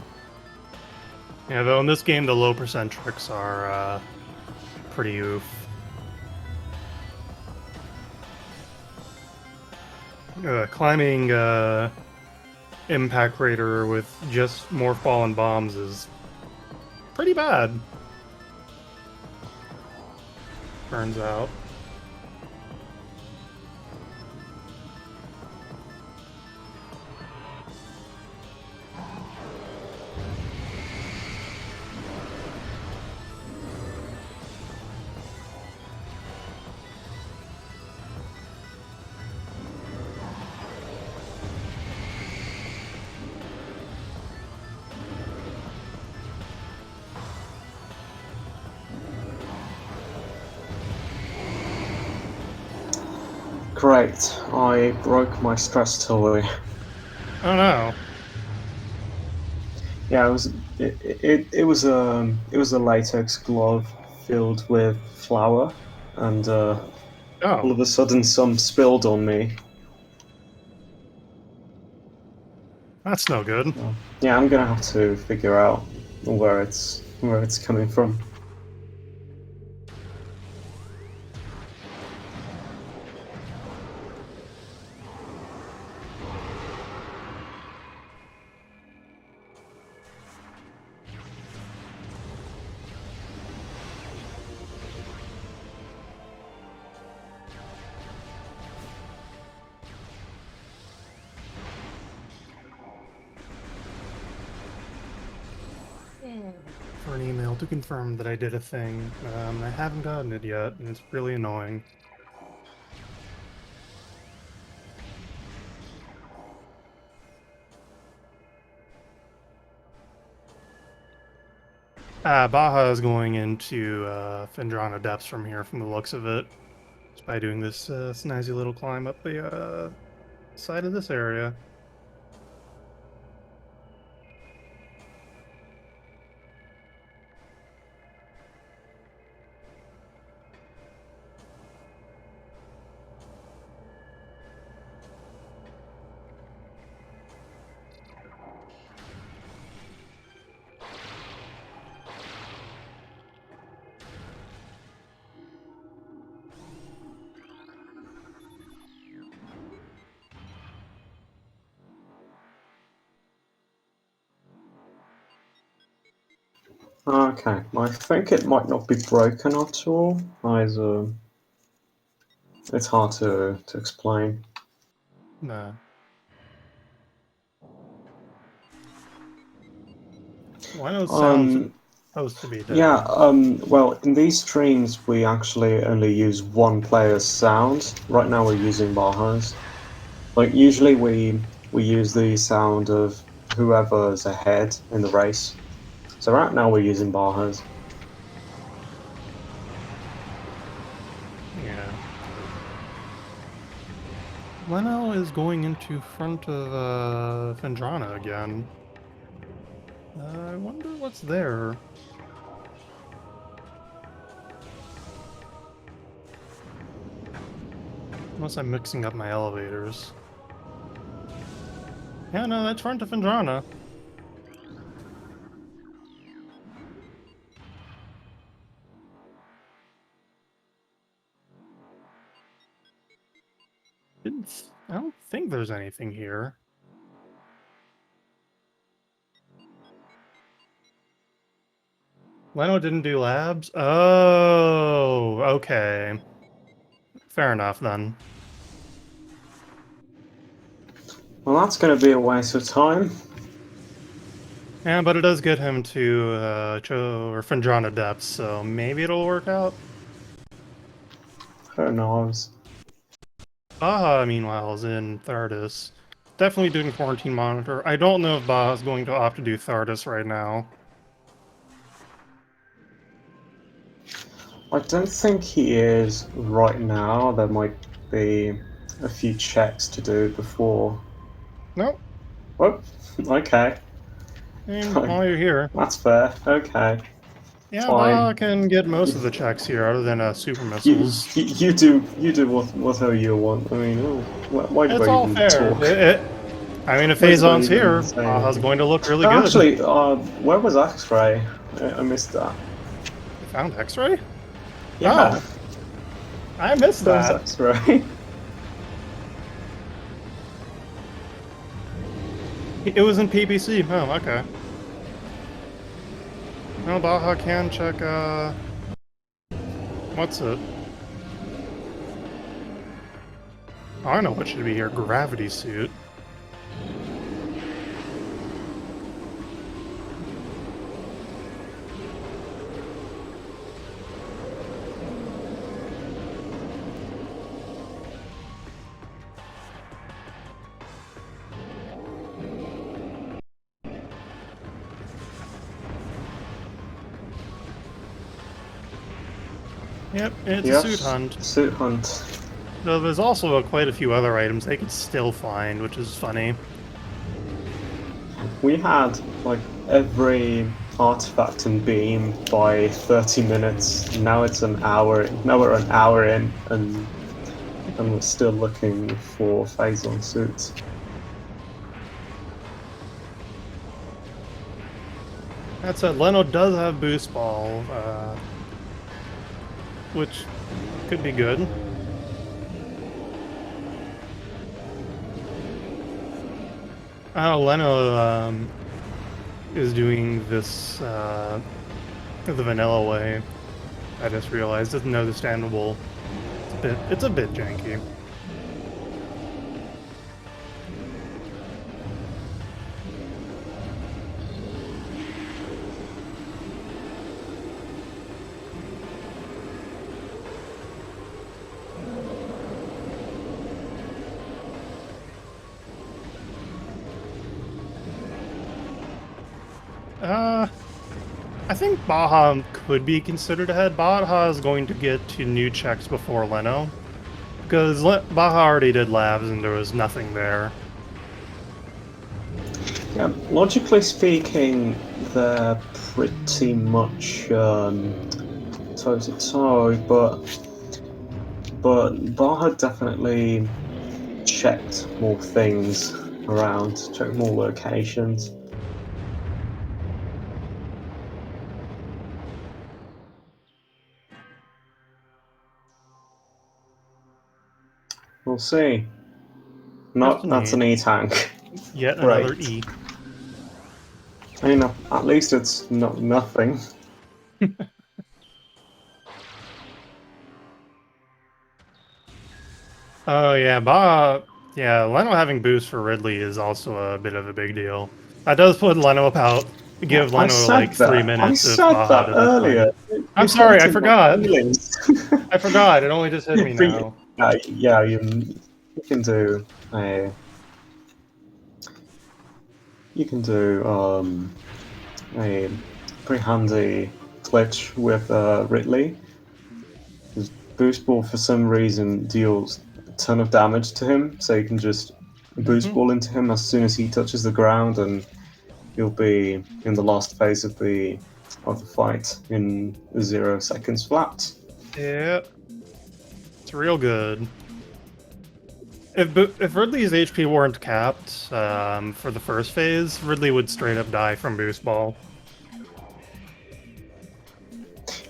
Yeah, though in this game the low percent tricks are pretty oof. Climbing Impact Crater with just morph ball and bombs is pretty bad. Turns out. Great, I broke my stress toy. Oh no. Yeah, it was a latex glove filled with flour, and all Oh. of a sudden some spilled on me. That's no good. Yeah, I'm gonna have to figure out where it's coming from. For an email to confirm that I did a thing. I haven't gotten it yet, and it's really annoying. Baja is going into Fendrana depths from here, from the looks of it, just by doing this snazzy little climb up the side of this area. Okay, I think it might not be broken at all. It's hard to explain. Nah. Well, I know sound's supposed to be dead. Yeah, well, in these streams, we actually only use one player's sound. Right now, we're using Baja's. Like, usually we use the sound of whoever's ahead in the race. So right now, we're using Baja's. Yeah. Leno is going into front of Fendrana again. I wonder what's there. Unless I'm mixing up my elevators. Yeah, no, that's front of Fendrana. I don't think there's anything here. Leno didn't do labs? Oh, okay. Fair enough, then. Well, that's going to be a waste of time. Yeah, but it does get him to Fendrana depths, so maybe it'll work out. Who knows? Baja, meanwhile, is in Thardis. Definitely doing Quarantine Monitor. I don't know if Baja's going to opt to do Thardis right now. I don't think he is right now. There might be a few checks to do before. Nope. Oh, okay. And while you're here. That's fair. Okay. Yeah, Fine. Baja can get most of the checks here, other than super missiles. You do whatever you want. I mean, why do It's I all even fair. talk? I mean, if Phazon's here, say Baja's anything? going to look really good. Actually, where was X-Ray? I missed that. You found X-Ray? Yeah, Oh, I missed there's that. X-Ray. It was in PPC. Oh, okay. No, Baja can check, what's it? Oh, I know what should be here. Gravity suit. Yep, it's a suit hunt. Suit hunt. Though there's also quite a few other items they could still find, which is funny. We had like every artifact and beam by 30 minutes. Now it's an hour. Now we're an hour in, and we're still looking for Phazon suits. That said, Leno does have boost ball, which could be good. Leno is doing this the vanilla way. I just realized it's understandable. It's a bit janky. I think Baja could be considered ahead. Baja is going to get to new checks before Leno. Because Baja already did labs and there was nothing there. Yeah, logically speaking, they're pretty much toe to toe, but Baja definitely checked more things around, checked more locations. We'll see. Not that's an Destiny. E-tank. Yet another Great. E. I mean, at least it's not nothing. Oh yeah, yeah, Leno having boost for Ridley is also a bit of a big deal. That does put Leno about Yeah, give I Leno said like 3 that. I minutes if said Baja that doesn't find earlier. it. I'm You're sorry, I hurting my forgot. feelings. I forgot. It only just hit me now. Yeah, you can do a a pretty handy glitch with Ridley. His boost ball for some reason deals a ton of damage to him, so you can just boost ball into him as soon as he touches the ground, and you'll be in the last phase of the fight in 0 seconds flat. Yeah, it's real good. If Ridley's HP weren't capped for the first phase, Ridley would straight up die from boost ball.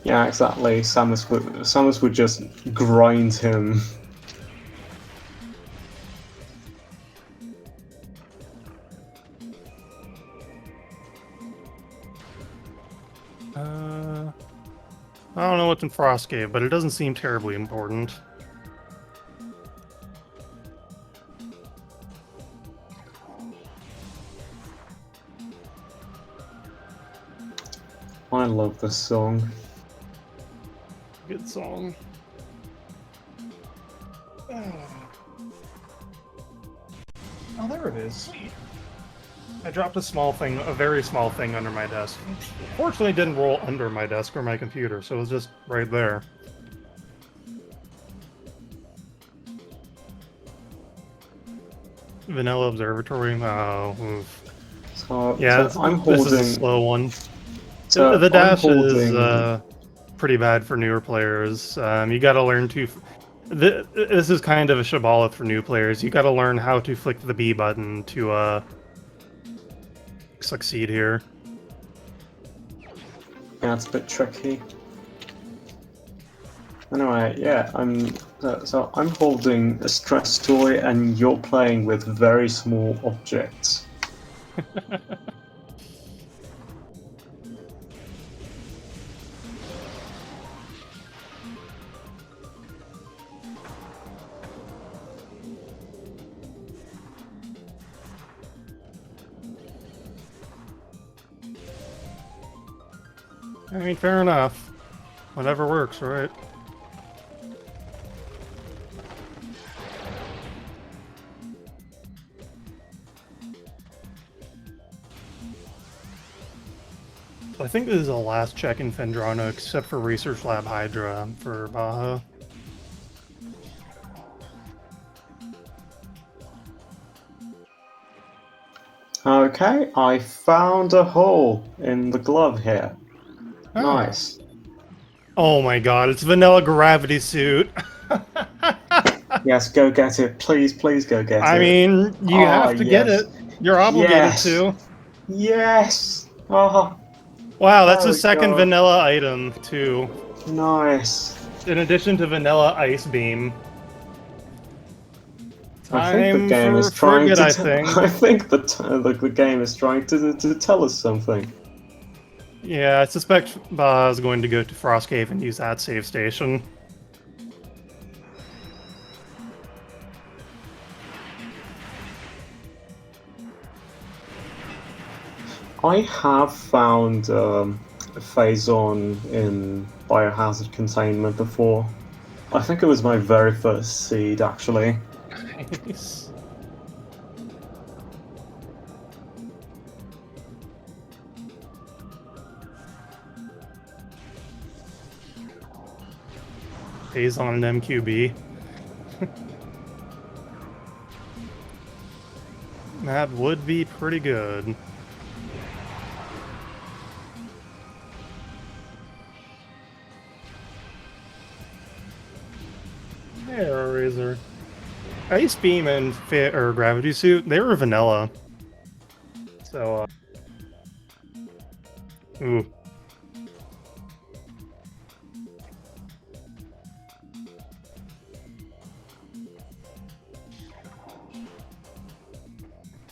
Yeah, exactly. Samus would just grind him. I don't know what's in Frostgate, but it doesn't seem terribly important. I love this song. Good song. Oh, there it is. I dropped a very small thing under my desk. Fortunately, it didn't roll under my desk or my computer, so it was just right there. Vanilla Observatory. Oh, oof. Yeah, this is a slow one. The dash is pretty bad for newer players. You got to learn to. This is kind of a shibboleth for new players. You got to learn how to flick the B button to succeed here. Yeah, it's a bit tricky. Anyway, yeah, I'm holding a stress toy, and you're playing with very small objects. I mean, fair enough. Whatever works, right? So I think this is the last check in Fendrano, except for Research Lab Hydra for Baja. Okay, I found a hole in the glove here. Oh. Nice. Oh my god, it's Vanilla Gravity Suit. Yes, go get it. Please, please go get it. I mean, you have to get it. You're obligated to. Yes! Oh. Wow, that's a second vanilla item, too. Nice. In addition to Vanilla Ice Beam. I think the game is trying to. I think the game is trying to tell us something. Yeah, I suspect Baja is going to go to Frost Cave and use that save station. I have found Phazon in Biohazard Containment before. I think it was my very first seed, actually. Nice. Phase on an MQB. That would be pretty good. There, Razor. Ice Beam and Gravity Suit, they were vanilla. So, ooh.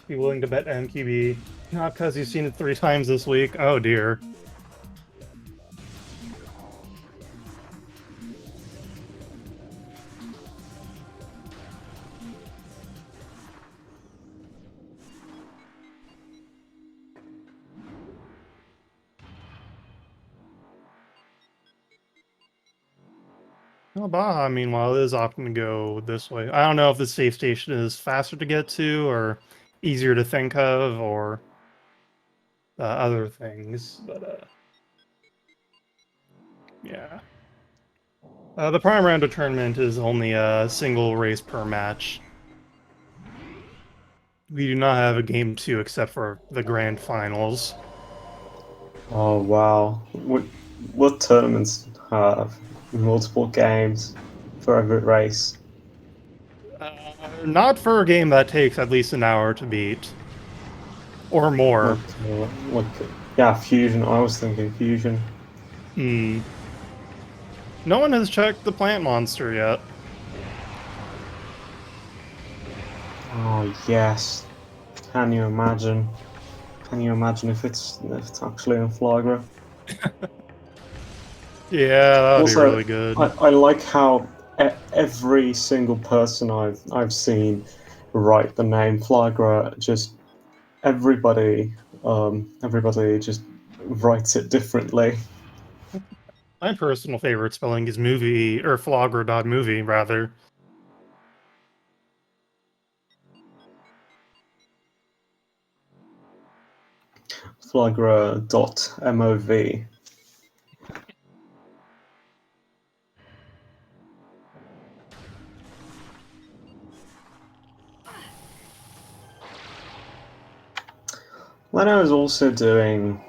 Be willing to bet MQB. Not because you've seen it 3 times this week. Oh dear. Well, Baja, meanwhile, is opting to go this way. I don't know if the safe station is faster to get to, or easier to think of, or other things, but yeah. The Prime Rando tournament is only a single race per match. We do not have a game 2 except for the grand finals. Oh wow! What tournaments have multiple games for every race? Not for a game that takes at least an hour to beat. Or more. Like, yeah, Fusion. I was thinking Fusion. Hmm. No one has checked the plant monster yet. Oh yes. Can you imagine? Can you imagine if it's actually in Flagra? Yeah, that would be Also, really good. I like how every single person I've seen write the name Flagra, just everybody everybody just writes it differently. My personal favorite spelling is movie, or Flagra.movie, rather. Flagra.mov. Leno is also doing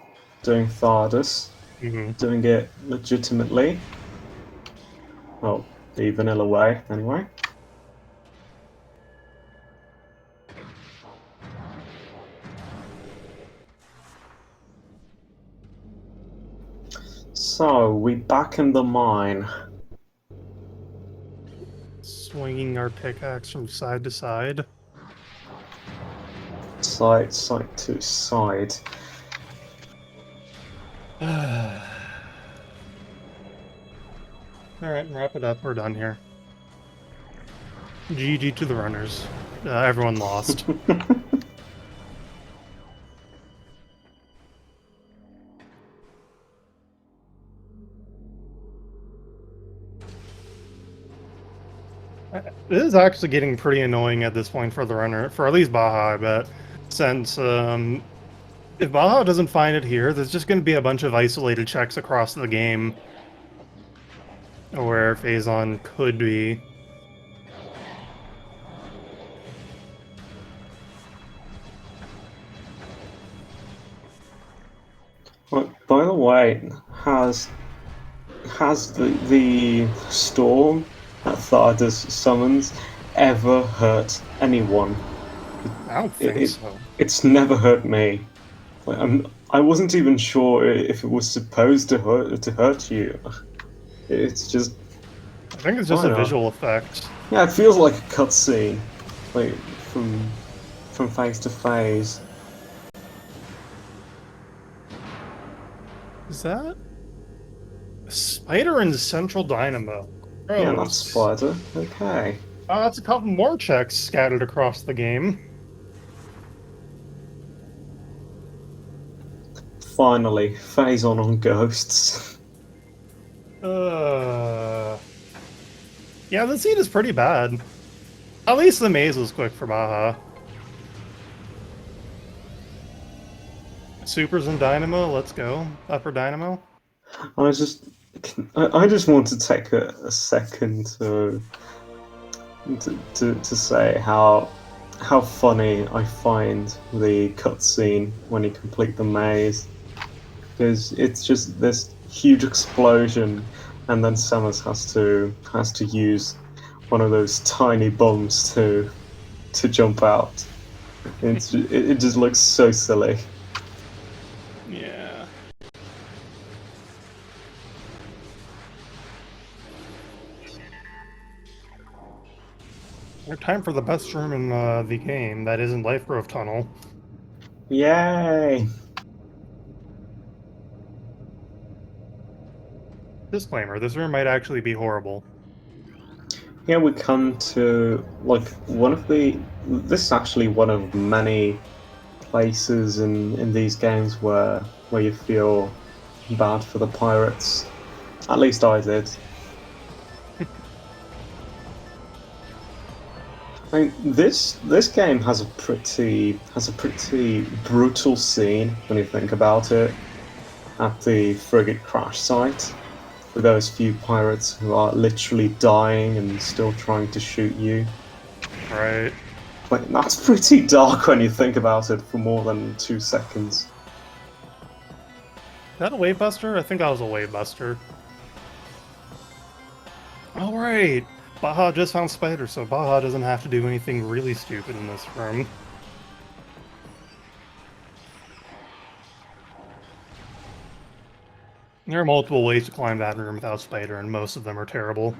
Thardus, doing it legitimately. Well, the vanilla way, anyway. So, we back in the mine. Swinging our pickaxe from side to side. Side to side. Alright, wrap it up. We're done here. GG to the runners. Everyone lost. This is actually getting pretty annoying at this point for the runner, for at least Baja, I bet. Since, if Baja doesn't find it here, there's just going to be a bunch of isolated checks across the game where Phazon could be. By the way, has the storm that Thardus summons ever hurt anyone? I don't think so. It's never hurt me. Like, I wasn't even sure if it was supposed to hurt you. It's just. I think it's just a visual effect. Yeah, it feels like a cutscene, like from phase to phase. Is that a spider in Central Dynamo? Gross. Yeah, that's spider. Okay. That's a couple more checks scattered across the game. Finally, phase on ghosts. Yeah, the seed is pretty bad. At least the maze was quick for Baja. Supers and Dynamo, let's go. Upper Dynamo. I was just I just want to take a second to say how funny I find the cutscene when you complete the maze, because it's just this huge explosion, and then Samus has to use one of those tiny bombs to jump out. It just looks so silly. Yeah. Time for the best room in the game that isn't Life Grove Tunnel. Yay! Disclaimer, this room might actually be horrible. Here we come to like one of the. This is actually one of many places in these games where you feel bad for the pirates. At least I did. I mean, this game has a pretty brutal scene when you think about it. At the frigate crash site, with those few pirates who are literally dying and still trying to shoot you. Right. Like, that's pretty dark when you think about it for more than 2 seconds. Is that a wave buster? I think that was a wave buster. Alright! Baja just found Spider, so Baja doesn't have to do anything really stupid in this room. There are multiple ways to climb that room without Spider, and most of them are terrible.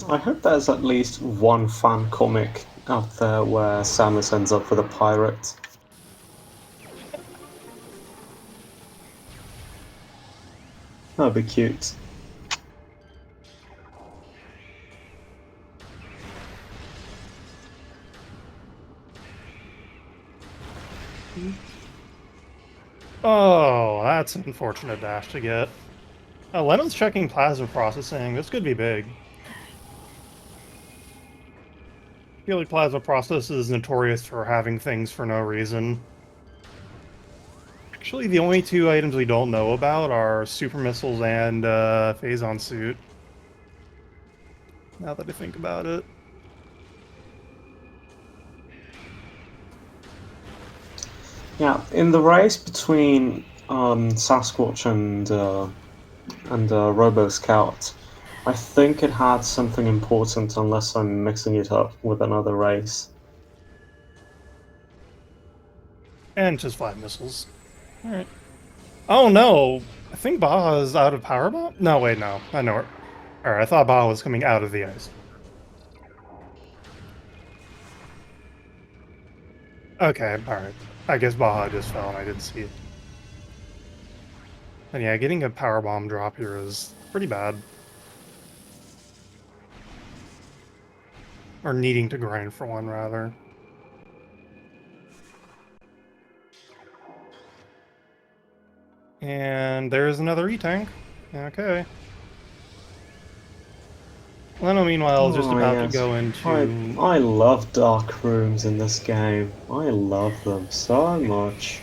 I hope there's at least one fan comic out there where Samus ends up with a pirate. That'd be cute. Oh, that's an unfortunate dash to get. Leno's checking plasma processing. This could be big. I feel like plasma process is notorious for having things for no reason. Actually, the only two items we don't know about are super missiles and Phazon suit. Now that I think about it. Yeah, in the race between Sasquatch and Robo Scout, I think it had something important, unless I'm mixing it up with another race. And just 5 missiles. Alright. Oh no! I think Baja is out of power bomb? No, wait, no. I know it. Alright, I thought Baja was coming out of the ice. Okay, alright. I guess Baja just fell and I didn't see it. And yeah, getting a power bomb drop here is pretty bad. Or needing to grind for one, rather. And there's another E-Tank. Okay. Leno, meanwhile, is just Oh about to yes, go I into... love dark rooms in this game. I love them so much.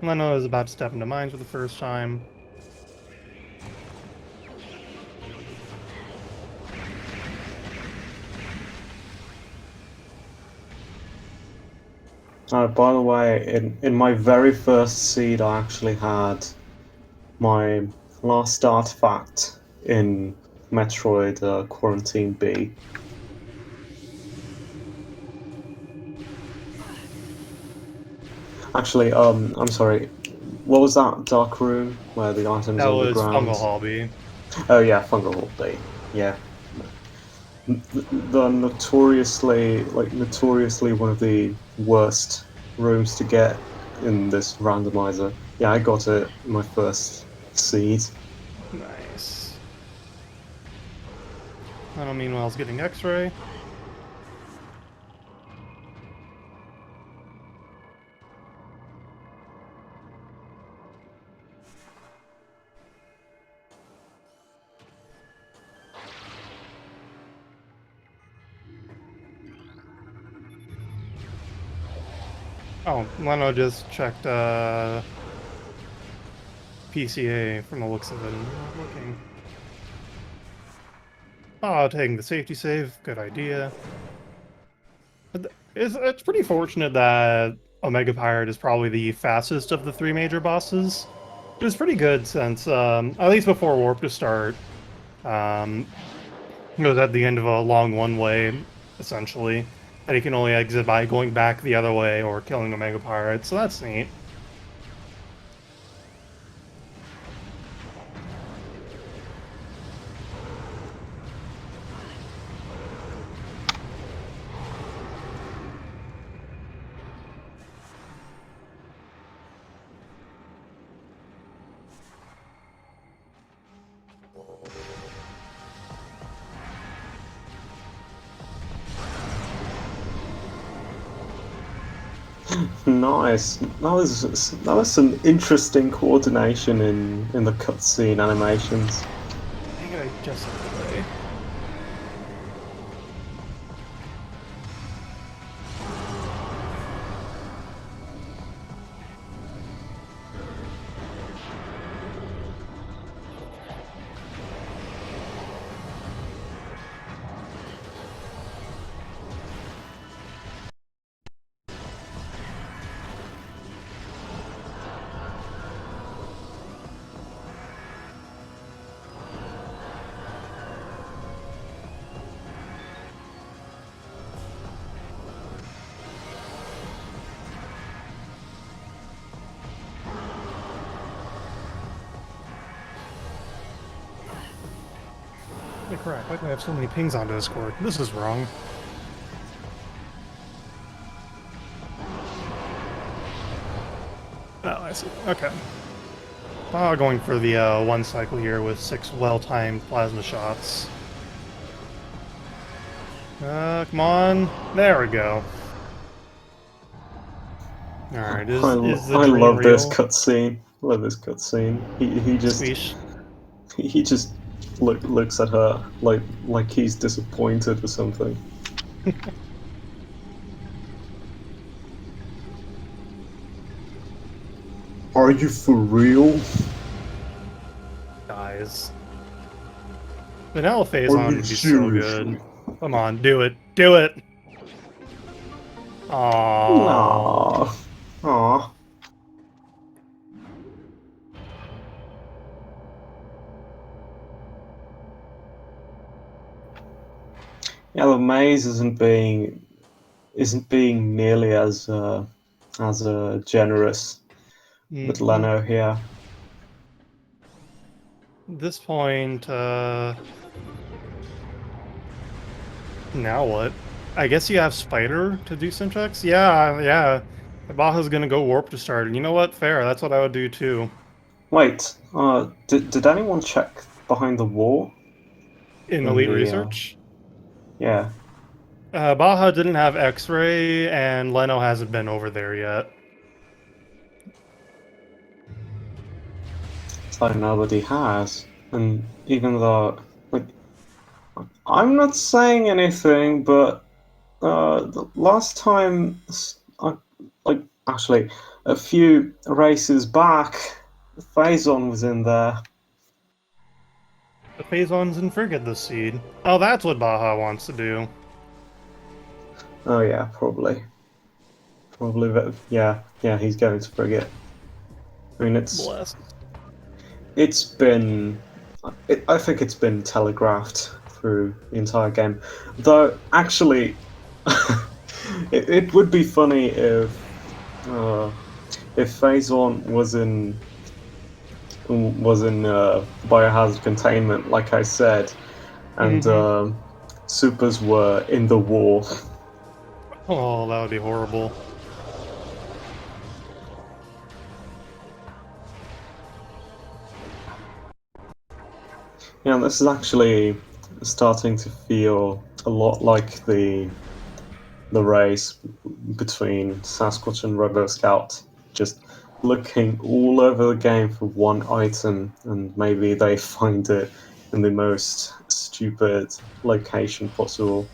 Leno is about to step into mines for the first time. By the way, in my very first seed, I actually had my last artifact in Metroid Quarantine B. Actually, I'm sorry. What was that dark room where the items That was underground? Fungal Hobby. Oh yeah, Fungal Hall B. Yeah, the notoriously one of the worst rooms to get in this randomizer. Yeah, I got it in my first seed. Nice. Leno, meanwhile, is getting X-Ray. Oh, Leno just checked PCA from the looks of it. I'm not looking. Oh, taking the safety save. Good idea. It's pretty fortunate that Omega Pirate is probably the fastest of the three major bosses. It was pretty good since, at least before Warp to start, um, it was at the end of a long one-way, essentially, and you can only exit by going back the other way or killing Omega Pirate, so that's neat. Nice. That was some interesting coordination in the cutscene animations. I think I just play. Holy crap, why do I have so many pings on Discord? This is wrong. Oh, I see. Okay. Going for the one cycle here with 6 well-timed plasma shots. Come on. There we go. Alright, is the I dream love this real? cutscene. Love this cutscene. Squeesh. He just looks at her like he's disappointed or something. Are you for real? Dies. Vanilla Are phase you on would be so seriously? good. Come on, do it. Do it! Aww. Aww. Aww. Yeah, the maze isn't being nearly as generous with Mm-hmm. Leno here. At this point, now what? I guess you have Spider to do some checks? Yeah, yeah. Baja's gonna go warp to start. And you know what? Fair. That's what I would do too. Wait, did anyone check behind the wall In in Elite the? Research, Yeah, Baja didn't have X-ray, and Leno hasn't been over there yet. so nobody has, and even though like I'm not saying anything, but the last time, like actually a few races back, Phazon was in there. The Phazon's in Frigate this seed. Oh, that's what Baja wants to do. Oh yeah, probably yeah, he's going to frigate. I mean, Bless. it's been, I think it's been telegraphed through the entire game. Though actually, it would be funny if Phazon was in biohazard containment, like I said, and Mm-hmm. supers were in the war. Oh, that would be horrible. Yeah, this is actually starting to feel a lot like the race between Sasquatch and Robo Scout. Just looking all over the game for one item, and maybe they find it in the most stupid location possible.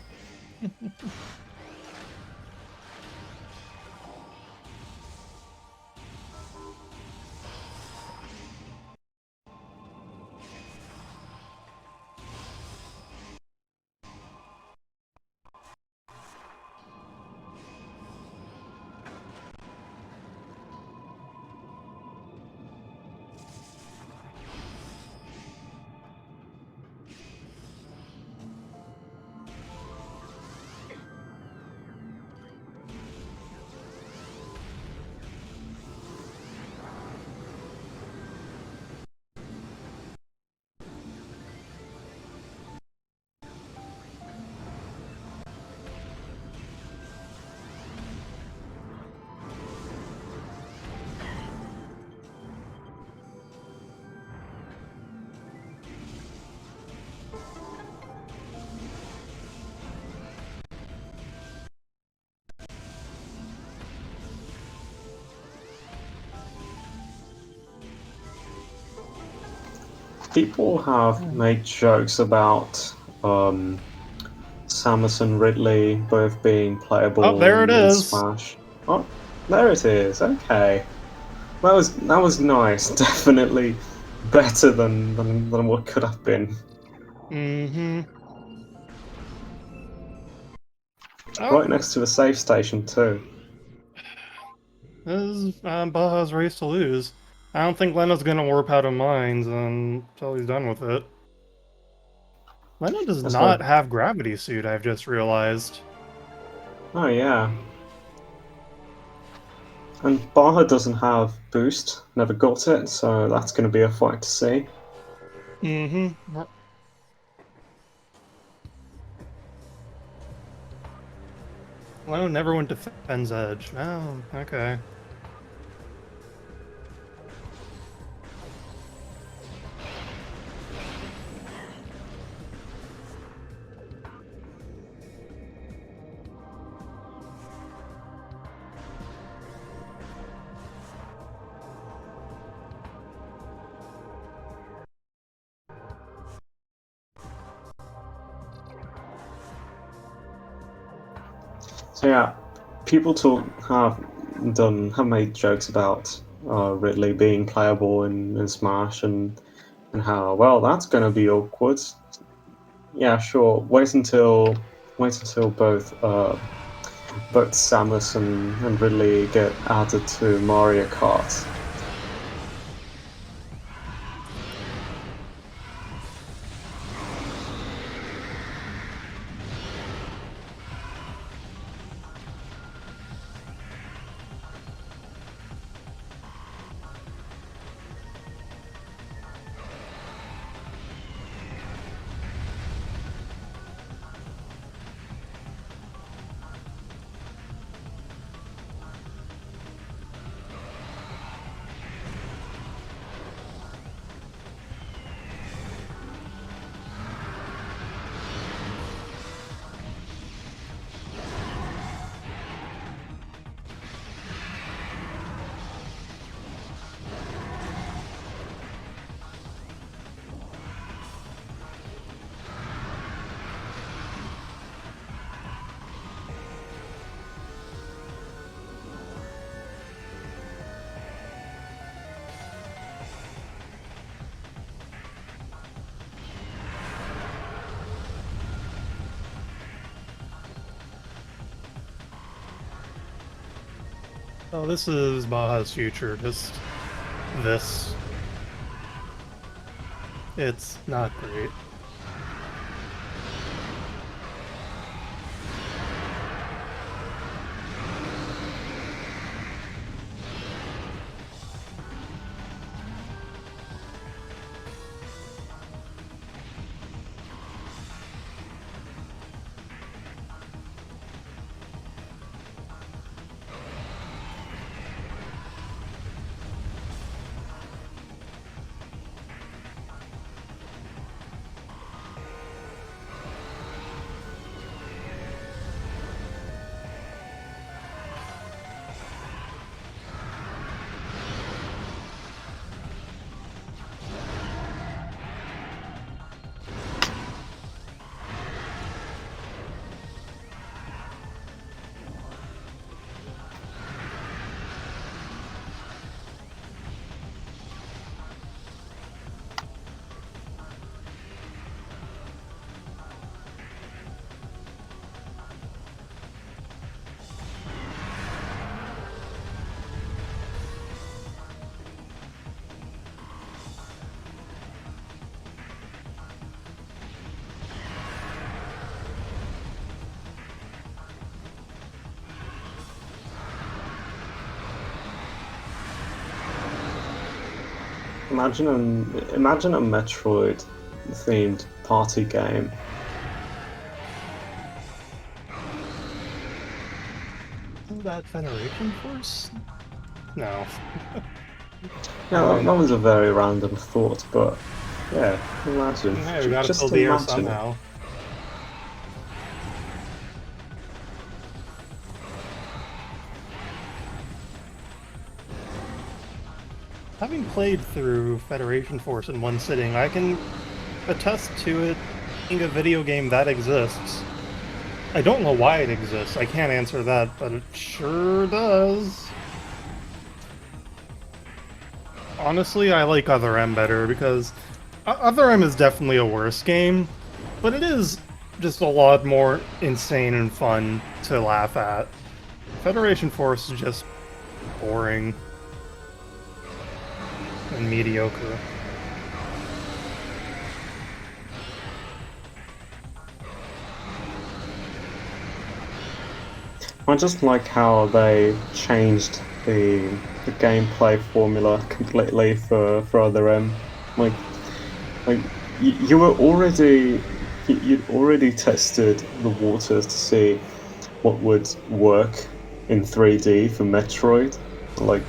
People have made jokes about Samus and Ridley both being playable Oh, there it in is. Smash. Oh, there it is. Okay, that was nice. Definitely better than what could have been. Mm-hmm. Oh, Right next to a safe station too. this is Baja's race to lose. I don't think Leno's gonna warp out of mines until he's done with it. Leno does That's why. not have gravity suit, I've just realized. Oh yeah. And Baja doesn't have boost. Never got it, so that's going to be a fight to see. Mm-hmm. Leno never went to Fen's Edge. Oh, okay. So yeah, people have made jokes about Ridley being playable in Smash and how well that's going to be awkward. Yeah, sure. Wait until both Samus and Ridley get added to Mario Kart. So this is Baja's future, just this. It's not great. Imagine a Metroid themed party game. That Federation Force? No. Yeah, that was a very random thought, but yeah, imagine. Hey, we gotta Just fill the air imagine it. somehow. having played through Federation Force in one sitting, I can attest to it being a video game that exists. I don't know why it exists, I can't answer that, but it sure does. Honestly, I like Other M better because Other M is definitely a worse game, but it is just a lot more insane and fun to laugh at. Federation Force is just boring and mediocre. I just like how they changed the gameplay formula completely for Other M. Like you were already you'd already tested the waters to see what would work in 3D for Metroid. Like,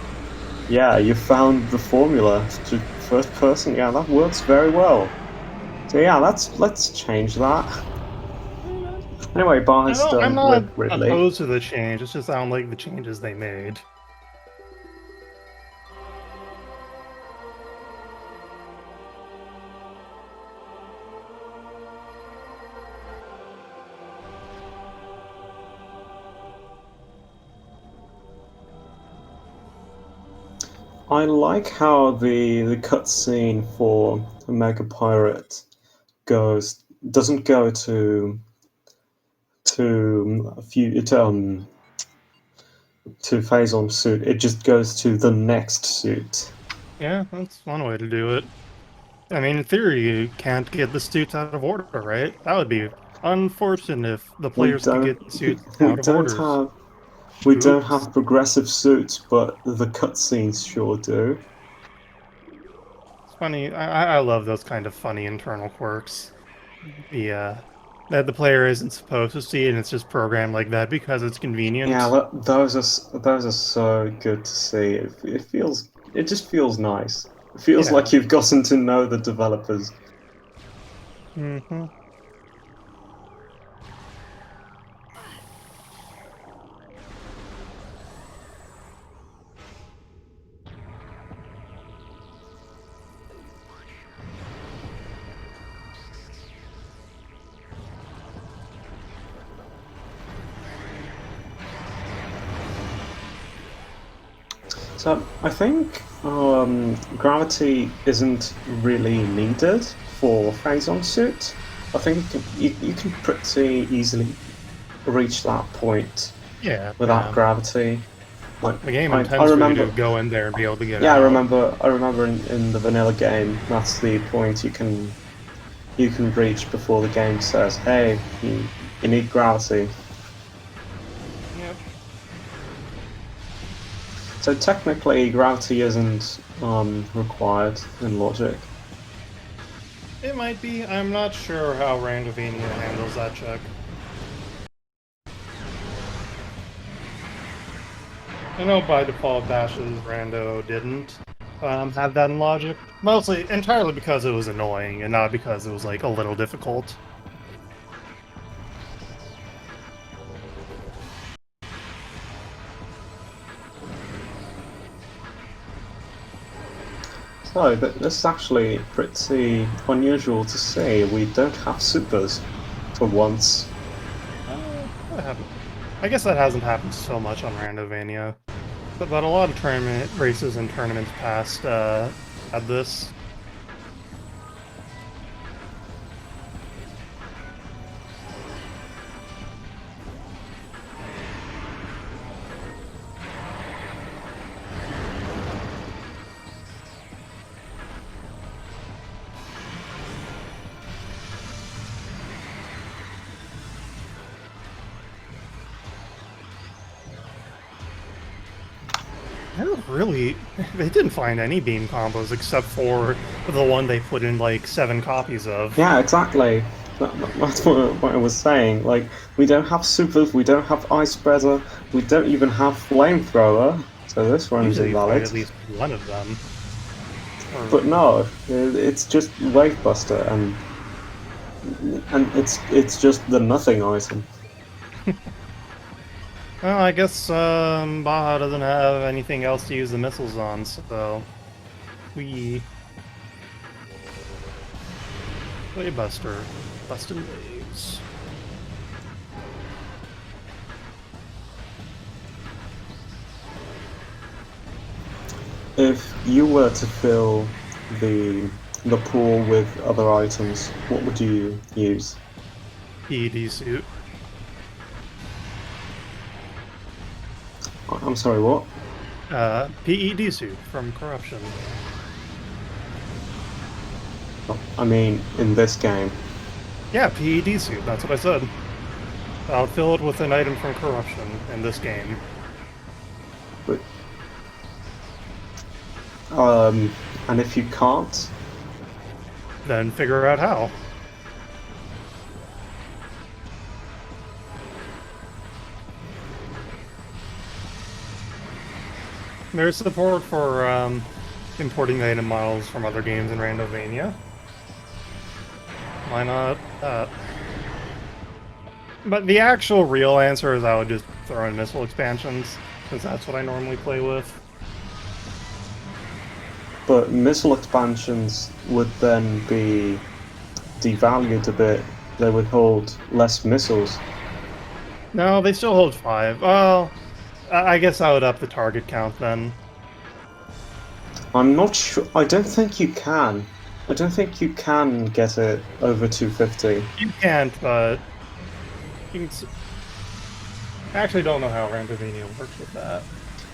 yeah, you found the formula to first person. Yeah, that works very well. So yeah, let's change that. Anyway, Bar has I'm done not Ridley. opposed to the change, it's just I don't like the changes they made. I like how the cutscene for the Mega Pirate doesn't go to a few to Phazon suit. It just goes to the next suit. Yeah, that's one way to do it. I mean, in theory, you can't get the suits out of order, right? That would be unfortunate if the We players could don't get suits we out of don't orders. have we don't Oops. have progressive suits, but the cutscenes sure do. It's funny. I love those kind of funny internal quirks. That the player isn't supposed to see, and it's just programmed like that because it's Yeah, convenient. those are so good to see. It just feels nice. It feels Yeah. like you've gotten to know the developers. Mm-hmm. So I think gravity isn't really needed for Phazon suit. I think you can pretty easily reach that point Yeah, without yeah. gravity. Like The game I intends for you remember, to go in there and be able to get yeah, out. I remember in the vanilla game, that's the point you can reach before the game says, "Hey, you need gravity." Yep. So technically, gravity isn't required in Logic. It might be. I'm not sure how Randomizer handles that check. I know by default Bash's Rando didn't have that in logic. Mostly, entirely because it was annoying and not because it was like a little difficult. So this is actually pretty unusual to see. We don't have supers for once. That happened. I guess that hasn't happened so much on Randovania, but a lot of tournament races and tournaments past had this. They didn't find any beam combos except for the one they put in like 7 copies of. Yeah, exactly. That's what I was saying. Like, we don't have supers, we don't have ice spreader, we don't even have flamethrower. So this one's Usually you find invalid. at least one of them. Or, But no, it's just Wave Buster, and it's just the nothing item. well, I guess Baja doesn't have anything else to use the missiles on, so Wee. Waybuster. Bustin' waves. If you were to fill the pool with other items, what would you use? PED suit. I'm sorry, what? PED suit from Corruption. I mean, in this game. Yeah, PED suit, that's what I said. I'll fill it with an item from Corruption in this game. But, and if you can't? Then figure out how. There's support for importing the item models from other games in Randomania. Why not that? But the actual real answer is I would just throw in missile expansions, because that's what I normally play with. But missile expansions would then be devalued a bit. They would hold less missiles. No, they still hold 5. Well, I guess I would up the target count then. I'm not sure. I don't think you can. I don't think you can get it over 250. You can't, but you can. I actually don't know how Randomania works with that.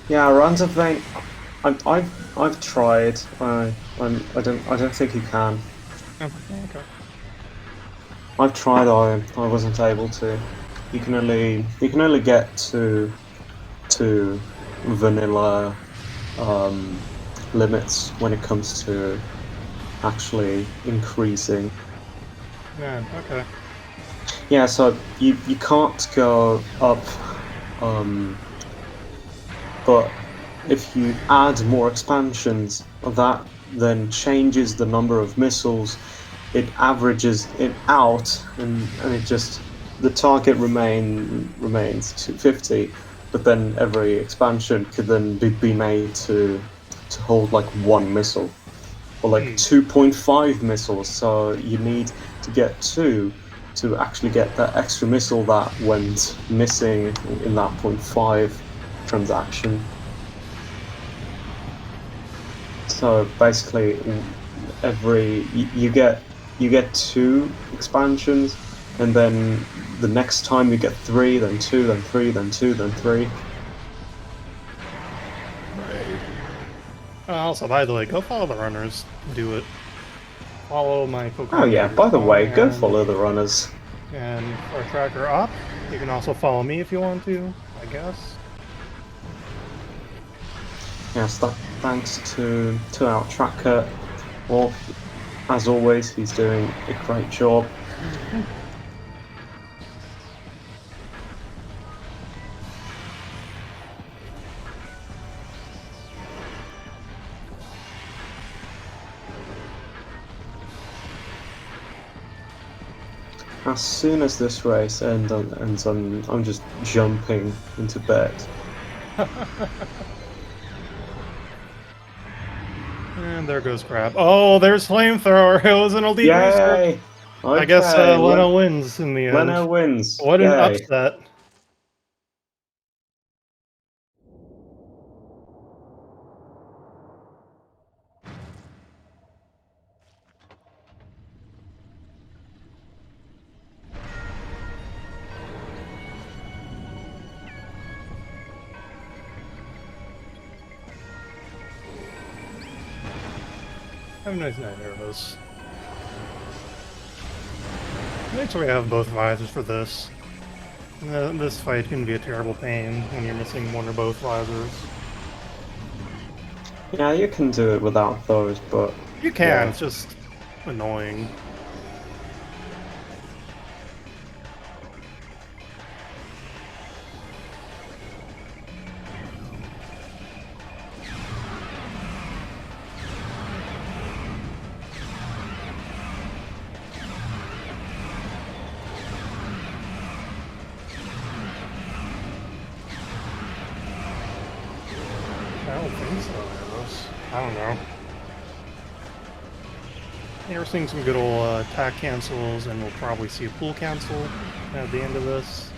Yeah, Randomizer. I've tried. I don't think you can. Okay. I've tried. I wasn't able to. You can only get to vanilla limits when it comes to actually increasing. Yeah. Okay. Yeah, so you can't go up, but if you add more expansions, that then changes the number of missiles. It averages it out, and it just the target remains 250. But then every expansion could then be made to hold like 1 missile, or like 2.5 missiles. So you need to get 2 to actually get that extra missile that went missing in that 0.5 transaction. So basically, you get 2 expansions, and then the next time you get 3, then 2, then 3, then 2, then 3. Right. Also, by the way, go follow the runners. Do it. Follow my Pokemon. Oh yeah, by the way, go follow the runners. And our tracker up. You can also follow me if you want to, I guess. Yes, thanks to our tracker. Well, as always, he's doing a great job. As soon as this race ends, I'm just jumping into bed. And there goes Crab. Oh, there's Flamethrower. It was an elite research. Yay! Okay, I guess Leno wins in the end. Leno wins. What an upset. Have a nice night, Arrows. Make sure we have both visors for this. This fight can be a terrible pain when you're missing one or both visors. Yeah, you can do it without those, but... You can, yeah. It's just annoying. I don't think so, Arrows. I don't know. Yeah, we're seeing some good old attack cancels, and we'll probably see a pool cancel at the end of this.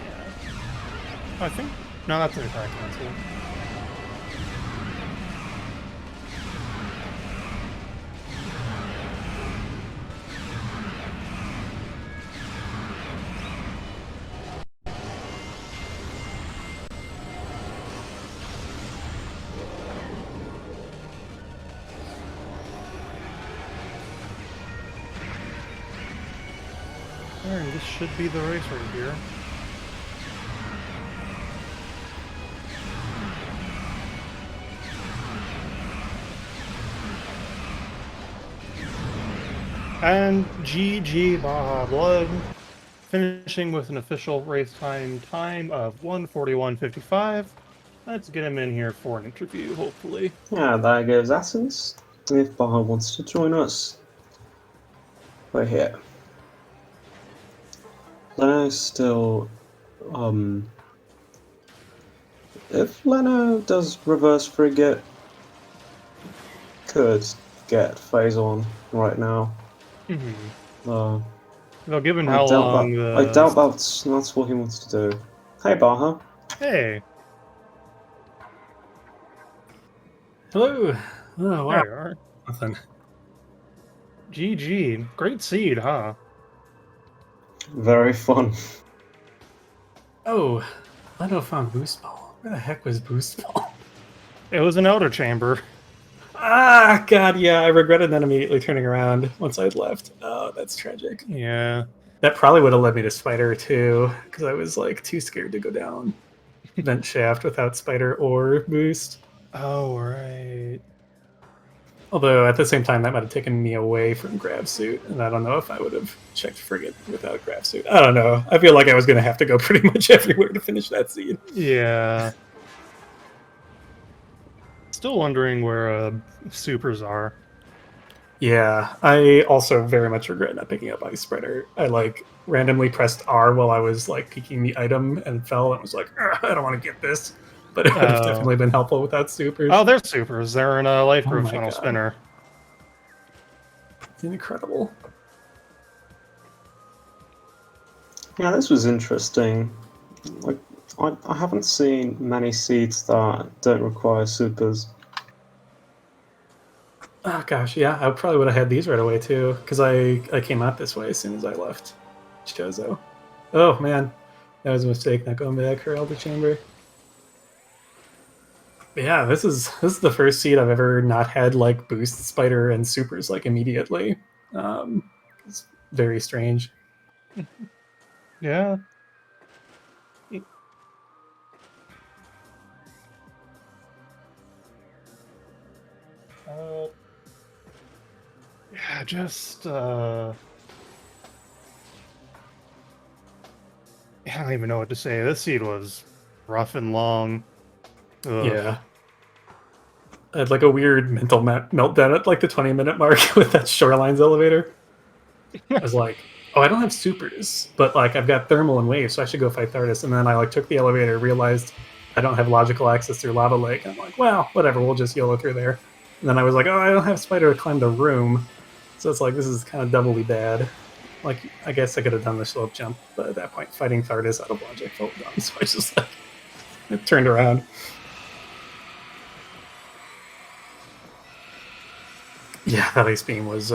Yeah. I think... No, that's an attack cancel. Alright, this should be the race right here. And GG BajaBlood, finishing with an official race time of 1:41.55. Let's get him in here for an interview, hopefully. Yeah, there goes Essence. If Baja wants to join us, we're here. Leno still, if Leno does reverse frigate, could get phase on right now. Well, given how long I doubt that's what he wants to do. Hey, Baja. Hey. Hello. Oh, wow. There you are. Nothing. GG. Great seed, huh? Very fun. Oh, Leno found Boost Ball. Where the heck was Boost Ball? It was an Outer Chamber. Ah, God, yeah. I regretted that immediately turning around once I'd left. Oh, that's tragic. Yeah. That probably would have led me to Spider, too, because I was, like, too scared to go down Vent Shaft without Spider or Boost. Oh, right. Although, at the same time, that might have taken me away from Grab Suit, and I don't know if I would have checked Frigate without Grab Suit. I don't know. I feel like I was going to have to go pretty much everywhere to finish that seed. Yeah. Still wondering where supers are. Yeah, I also very much regret not picking up Ice Spreader. I like randomly pressed R while I was like peeking the item and fell and was like, I don't want to get this. But it would have definitely been helpful without supers. Oh, they're supers. They're in a life proof funnel God. spinner. It's incredible. Yeah, this was interesting. Like, I haven't seen many seeds that don't require supers. Oh gosh, yeah, I probably would have had these right away too, because I came out this way as soon as I left Chozo. Oh man, that was a mistake not going back for Elder Chamber. But yeah, this is the first seed I've ever not had like boost Spider and supers like immediately. It's very strange. Yeah. Yeah, just I don't even know what to say. This seed was rough and long. Ugh. Yeah. I had like a weird mental meltdown at like the 20-minute mark with that Shorelines elevator. I was like, oh, I don't have supers, but like I've got thermal and wave, so I should go fight Thardus. And then I like took the elevator, realized I don't have logical access through Lava Lake. I'm like, well, whatever, we'll just YOLO through there. And then I was like, oh, I don't have Spider to climb the room. So it's like, this is kind of doubly bad. Like, I guess I could have done the slope jump, but at that point, fighting Thardus out of logic felt dumb. So I just like, it turned around. Yeah, that ice beam was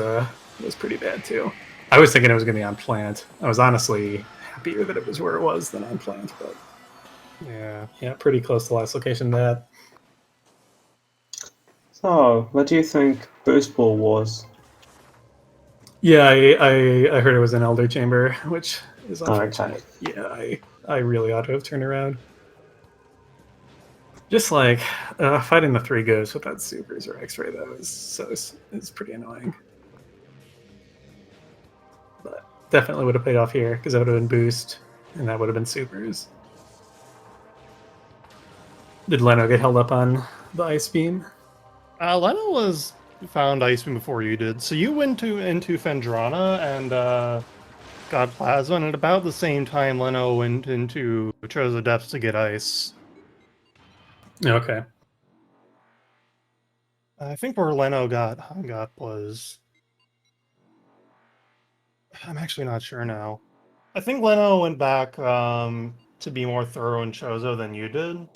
pretty bad too. I was thinking it was going to be on plant. I was honestly happier that it was where it was than on plant, but yeah, pretty close to last location to that. So, what do you think Boost Ball was? Yeah, I heard it was an Elder Chamber, which is unfortunate. Okay. Yeah, I really ought to have turned around. Just like fighting the 3 ghosts without supers or X-ray, though, is pretty annoying. But definitely would have paid off here because that would have been boost, and that would have been supers. Did Leno get held up on the ice beam? Leno was found ice beam before you did, so you went into Fendrana and got plasma, and at about the same time, Leno went into Chozo Depths to get ice. Okay. I think where Leno got hung up was... I'm actually not sure now. I think Leno went back to be more thorough in Chozo than you did.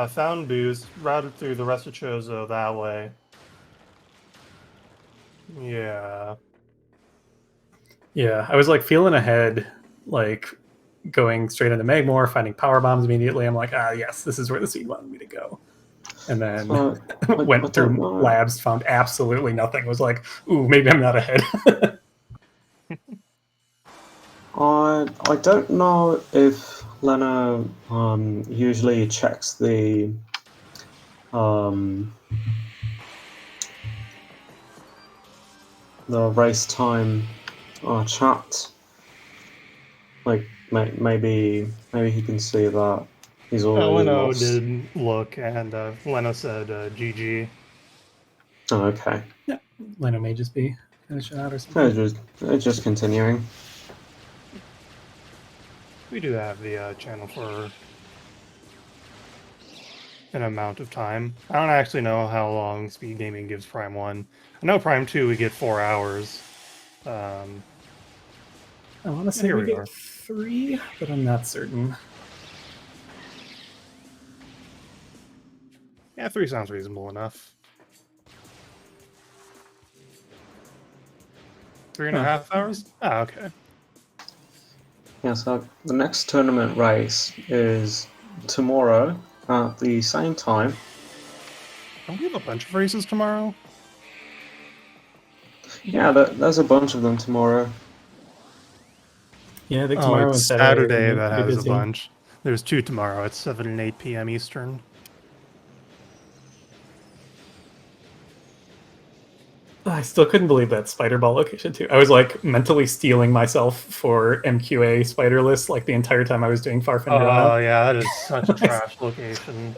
Found boost, routed through the rest of Chozo that way. Yeah. Yeah, I was like feeling ahead, like going straight into Magmore, finding power bombs immediately. I'm like, yes, this is where the seed wanted me to go. And then So, I went don't through know. labs, found absolutely nothing. Was like, ooh, maybe I'm not ahead. I don't know if Leno usually checks um, the race time chat. Like maybe he can see that he's already Leno lost. did look, and Leno said GG. Oh, okay. Yeah, Leno may just be finishing out or They're something. just continuing. We do have the channel for an amount of time. I don't actually know how long Speed Gaming gives Prime 1. I know Prime 2 we get 4 hours. I want to say Here we we get are. 3, but I'm not certain. Yeah, 3 sounds reasonable enough. 3.5 hours? Ah, okay. Yeah, so the next tournament race is tomorrow at the same time. Don't we have a bunch of races tomorrow? Yeah, there's a bunch of them tomorrow. Yeah, I think Oh, tomorrow it's and Saturday are going Saturday to be that pretty has a busy. bunch. There's 2 tomorrow. It's 7 and 8 p.m. Eastern. I still couldn't believe that spider ball location too. I was like mentally stealing myself for MQA spider lists like the entire time I was doing Far From Oh, Nirvana. yeah, that is such a trash location.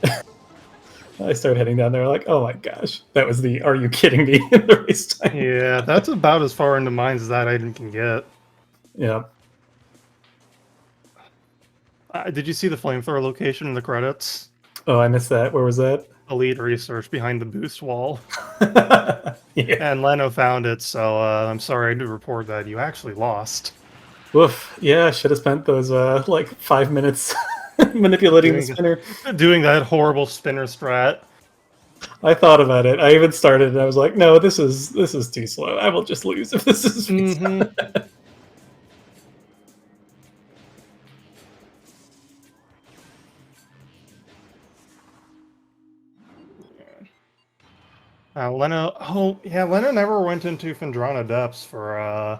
I started heading down there like, oh my gosh, that was the "Are you kidding me?" in the race time. Yeah, that's about as far into mines as that item can get. Yeah. Did you see the flamethrower location in the credits? Oh, I missed that. Where was that? Elite research behind the boost wall. Yeah. And Leno found it, so I'm sorry to report that you actually lost. Woof. Yeah, I should have spent those like 5 minutes manipulating the Doing spinner. doing that horrible spinner strat. I thought about it. I even started and I was like, no, this is too slow. I will just lose if this is face Mm-hmm. Leno, oh yeah, Leno never went into Fendrana depths for Oh,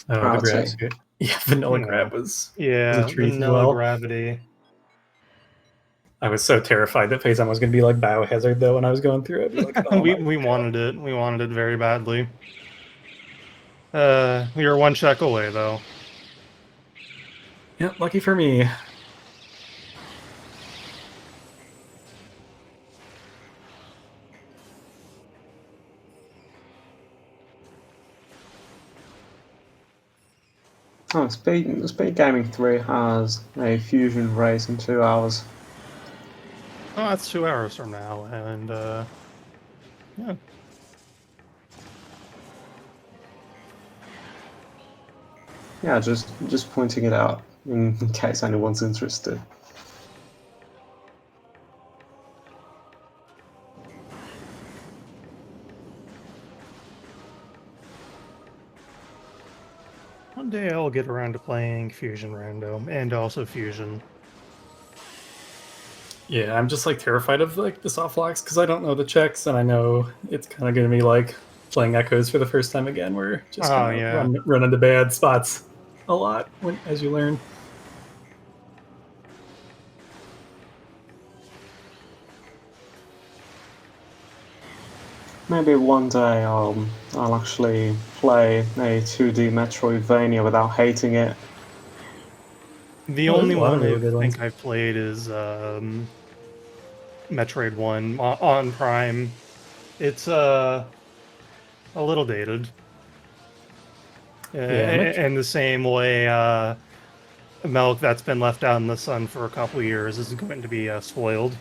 the grab Gravity. suit. Yeah, vanilla yeah, grab was a yeah, treat as vanilla well. gravity. I was so terrified that Phazon was going to be like Biohazard though when I was going through. I'd be like, oh my we god. wanted it. We wanted it very badly. We were 1 check away though. Yeah, lucky for me. Oh, Speed Gaming 3 has a fusion race in 2 hours. Oh, that's 2 hours from now, and yeah. Yeah, just pointing it out in case anyone's interested. One day I'll get around to playing Fusion Rando, and also Fusion. Yeah, I'm just like terrified of like the soft locks because I don't know the checks and I know it's kind of going to be like playing Echoes for the first time again. We're just Oh, going to yeah. run into bad spots a lot as you learn. Maybe one day I'll actually play a 2D Metroidvania without hating it. The Oh, there's only a lot of one I really good ones. think I've played is Metroid 1 on Prime. It's a little dated. Yeah, In the same way, milk that's been left out in the sun for a couple years is going to be spoiled.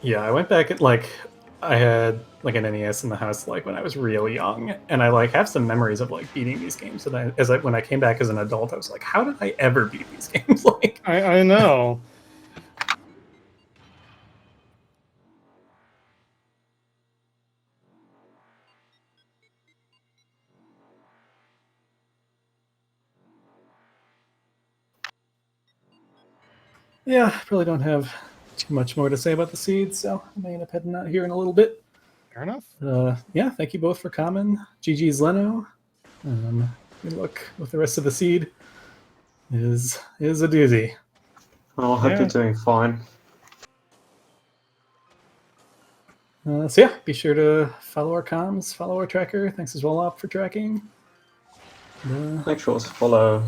Yeah, I went back at I had like an NES in the house like when I was really young, and I like have some memories of like beating these games. And when I came back as an adult, I was like, how did I ever beat these games? Like, I know. yeah, probably don't have too much more to say about the seeds, so I may end up heading out here in a little bit. Fair enough. Yeah, thank you both for coming. GG's Leno. Good luck with the rest of the seed. Is a doozy. I hope Yeah. you're doing fine. So yeah, be sure to follow our comms, follow our tracker. Thanks as well, Op, for tracking. Make sure to follow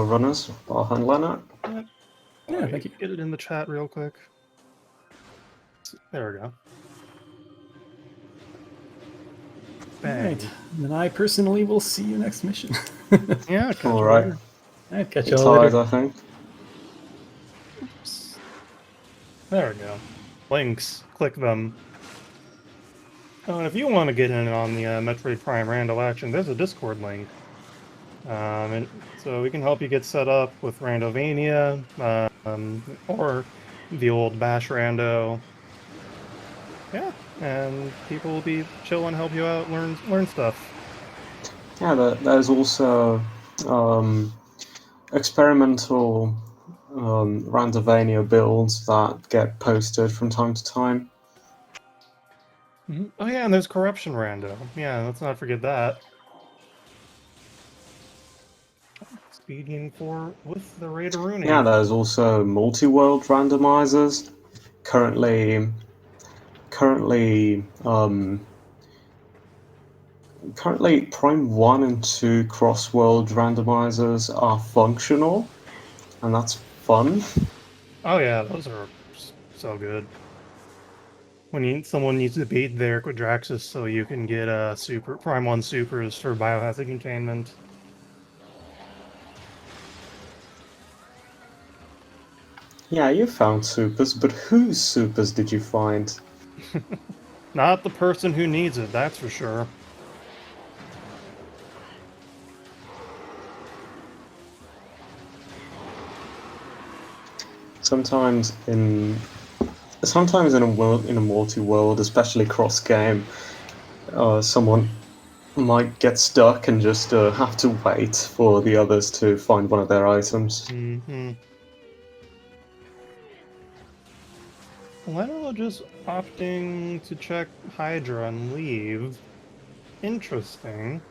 runners, Bar and Leonard. Yeah, thank you. Get it in the chat real quick. There we go. Bang. Alright, and then I personally will see you next mission. Yeah, catch All you right. later. Alright, catch You're y'all tired, later. I think. Oops. There we go. Links. Click them. Oh, and if you want to get in on the Metroid Prime Rando action, there's a Discord link. And so we can help you get set up with Randovania, or the old Bash Rando. Yeah, and people will be chill and help you out, learn stuff. Yeah, there's also experimental Randovania builds that get posted from time to time. Oh yeah, and there's Corruption Rando. Yeah, let's not forget that. Speeding for with the Raider Rooney. Yeah, there's also multi-world randomizers. Currently, Prime 1 and 2 cross-world randomizers are functional, and that's fun. Oh yeah, those are so good. When someone needs to beat their Quadraxis so you can get super Prime 1 supers for biohazard containment. Yeah, you found supers, but whose supers did you find? Not the person who needs it, that's for sure. Sometimes in a multi-world, especially cross-game, someone might get stuck and just have to wait for the others to find one of their items. Mm-hmm. Leno just opting to check Hydra and leave. Interesting.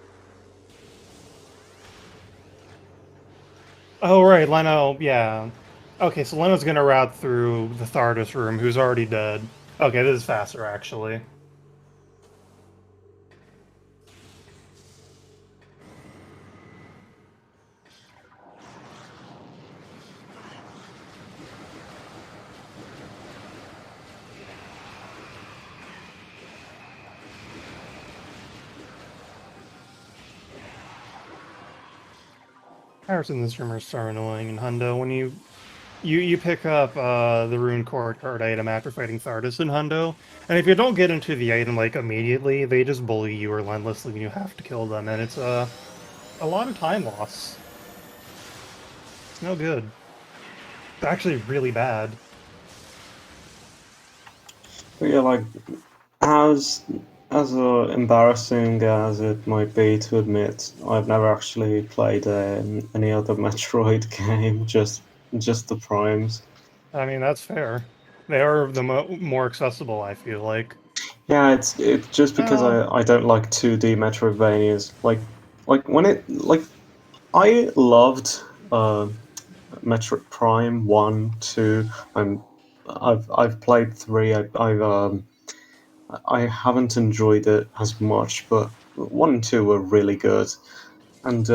Oh, right, Leno, yeah. Okay, so Leno's gonna route through the Thardus room, who's already dead. Okay, this is faster, actually. Harrison, this room are so annoying in Hundo. When you pick up the Rune Core card item after fighting Thardus in Hundo, and if you don't get into the item like immediately, they just bully you relentlessly and you have to kill them, and it's a lot of time loss. It's no good. It's actually really bad. But yeah, like as embarrassing as it might be to admit, I've never actually played any other Metroid game, just the Primes. I mean, that's fair. They are the more accessible, I feel like. Yeah, it's just because Oh, I don't like 2D Metroidvanias. Like when it like I loved Metroid Prime 1, 2. I've played 3. I haven't enjoyed it as much, but 1 and 2 were really good, and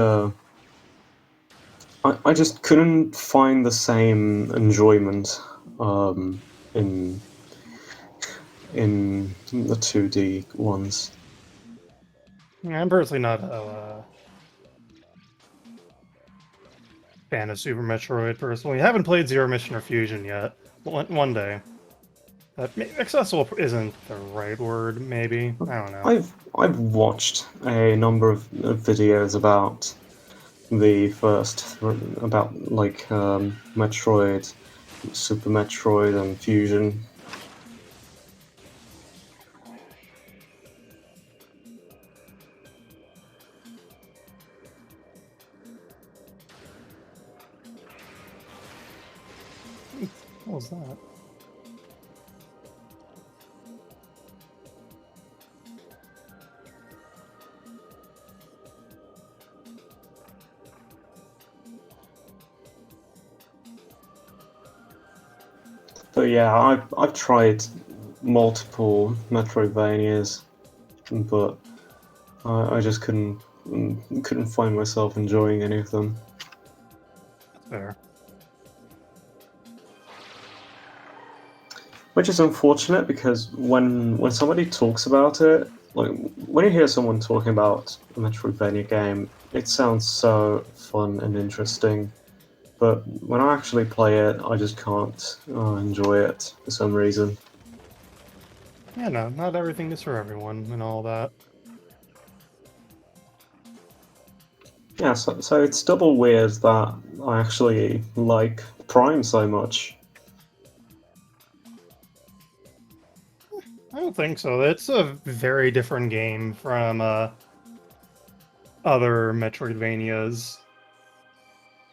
I just couldn't find the same enjoyment in the 2D ones. yeah, I'm personally not a fan of Super Metroid, personally. I haven't played Zero Mission or Fusion yet. One day. Accessible isn't the right word, maybe. I don't know. I've watched a number of videos about the first, about like Metroid, Super Metroid, and Fusion. What was that? But yeah, I've tried multiple Metroidvanias, but I just couldn't find myself enjoying any of them. That's fair. Which is unfortunate because when somebody talks about it, like when you hear someone talking about a Metroidvania game, it sounds so fun and interesting. But when I actually play it, I just can't enjoy it for some reason. Yeah, no, not everything is for everyone and all that. Yeah, so it's double weird that I actually like Prime so much. I don't think so. It's a very different game from other Metroidvanias.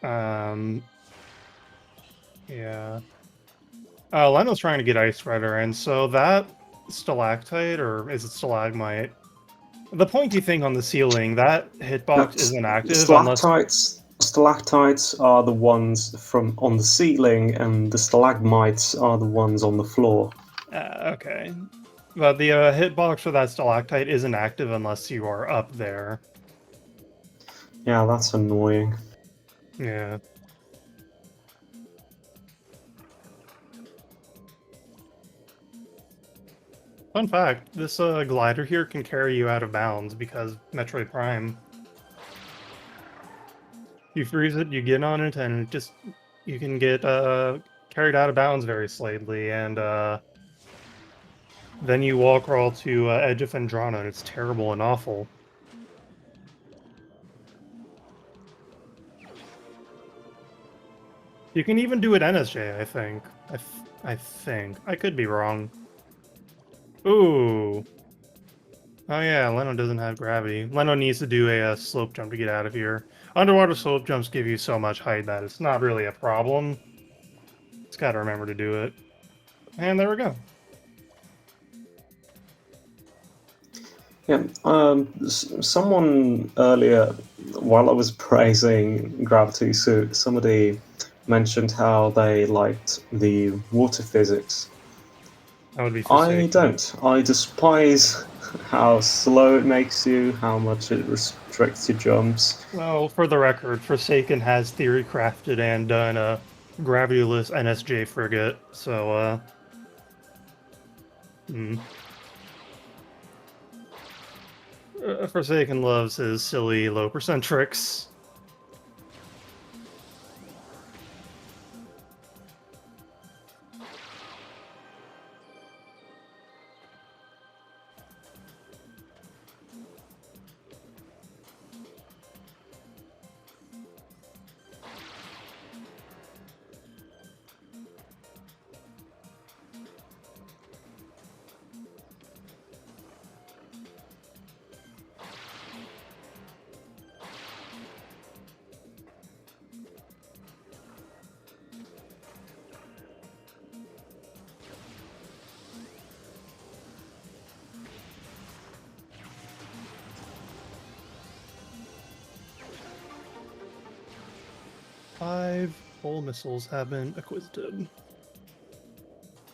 Um, yeah. Leno's trying to get Ice Rider, and so that stalactite, or is it stalagmite? The pointy thing on the ceiling, that hitbox That's isn't active unless... stalactites are the ones from on the ceiling, and the stalagmites are the ones on the floor. Okay. But the hitbox for that stalactite isn't active unless you are up there. Yeah, that's annoying. Yeah. Fun fact, this glider here can carry you out of bounds because Metroid Prime. You freeze it, you get on it, and it just you can get carried out of bounds very slightly, and then you wall crawl to Edge of Fendrana, and it's terrible and awful. You can even do it NSJ, I think. I think. I could be wrong. Ooh. Oh yeah, Leno doesn't have gravity. Leno needs to do a slope jump to get out of here. Underwater slope jumps give you so much height that it's not really a problem. Just gotta remember to do it. And there we go. Yeah, someone earlier, while I was praising Gravity Suit, somebody mentioned how they liked the water physics. That would be I Forsaken. don't. I despise how slow it makes you, how much it restricts your jumps. Well, for the record, Forsaken has theory crafted and done a gravityless NSJ frigate, so, Forsaken loves his silly low percent tricks. Five full missiles have been acquisited.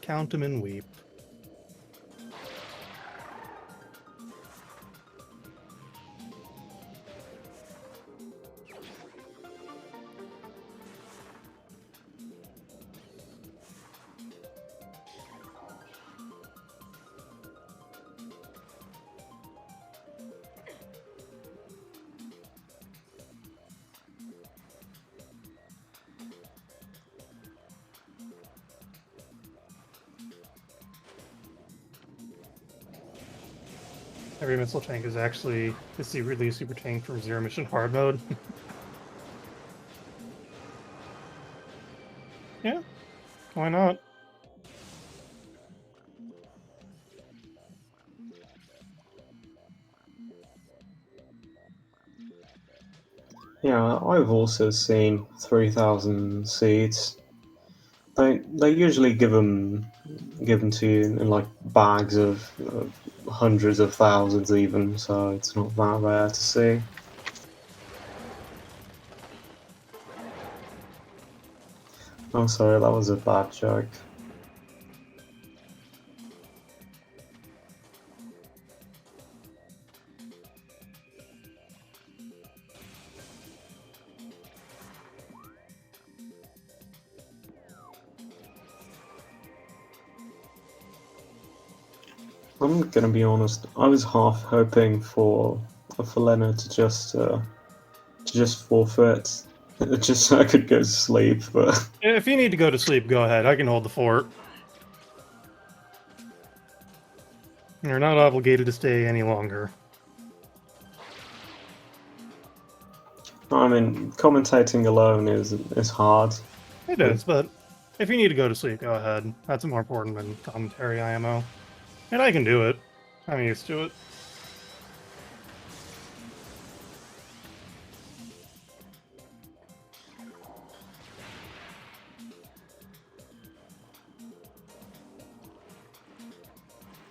Count them and weep. Every missile tank is actually the secretly a super tank from Zero Mission Hard Mode. Yeah, why not? Yeah, I've also seen 3,000 seeds. They usually give them to you in like bags of hundreds of thousands even, so it's not that rare to see. Oh, sorry, that was a bad joke. I'm gonna be honest. I was half hoping for Lena to just forfeit, just so I could go to sleep. But If you need to go to sleep, go ahead. I can hold the fort. You're not obligated to stay any longer. I mean, commentating alone is hard. It is, but if you need to go to sleep, go ahead. That's more important than commentary IMO. And I can do it. I'm used to it.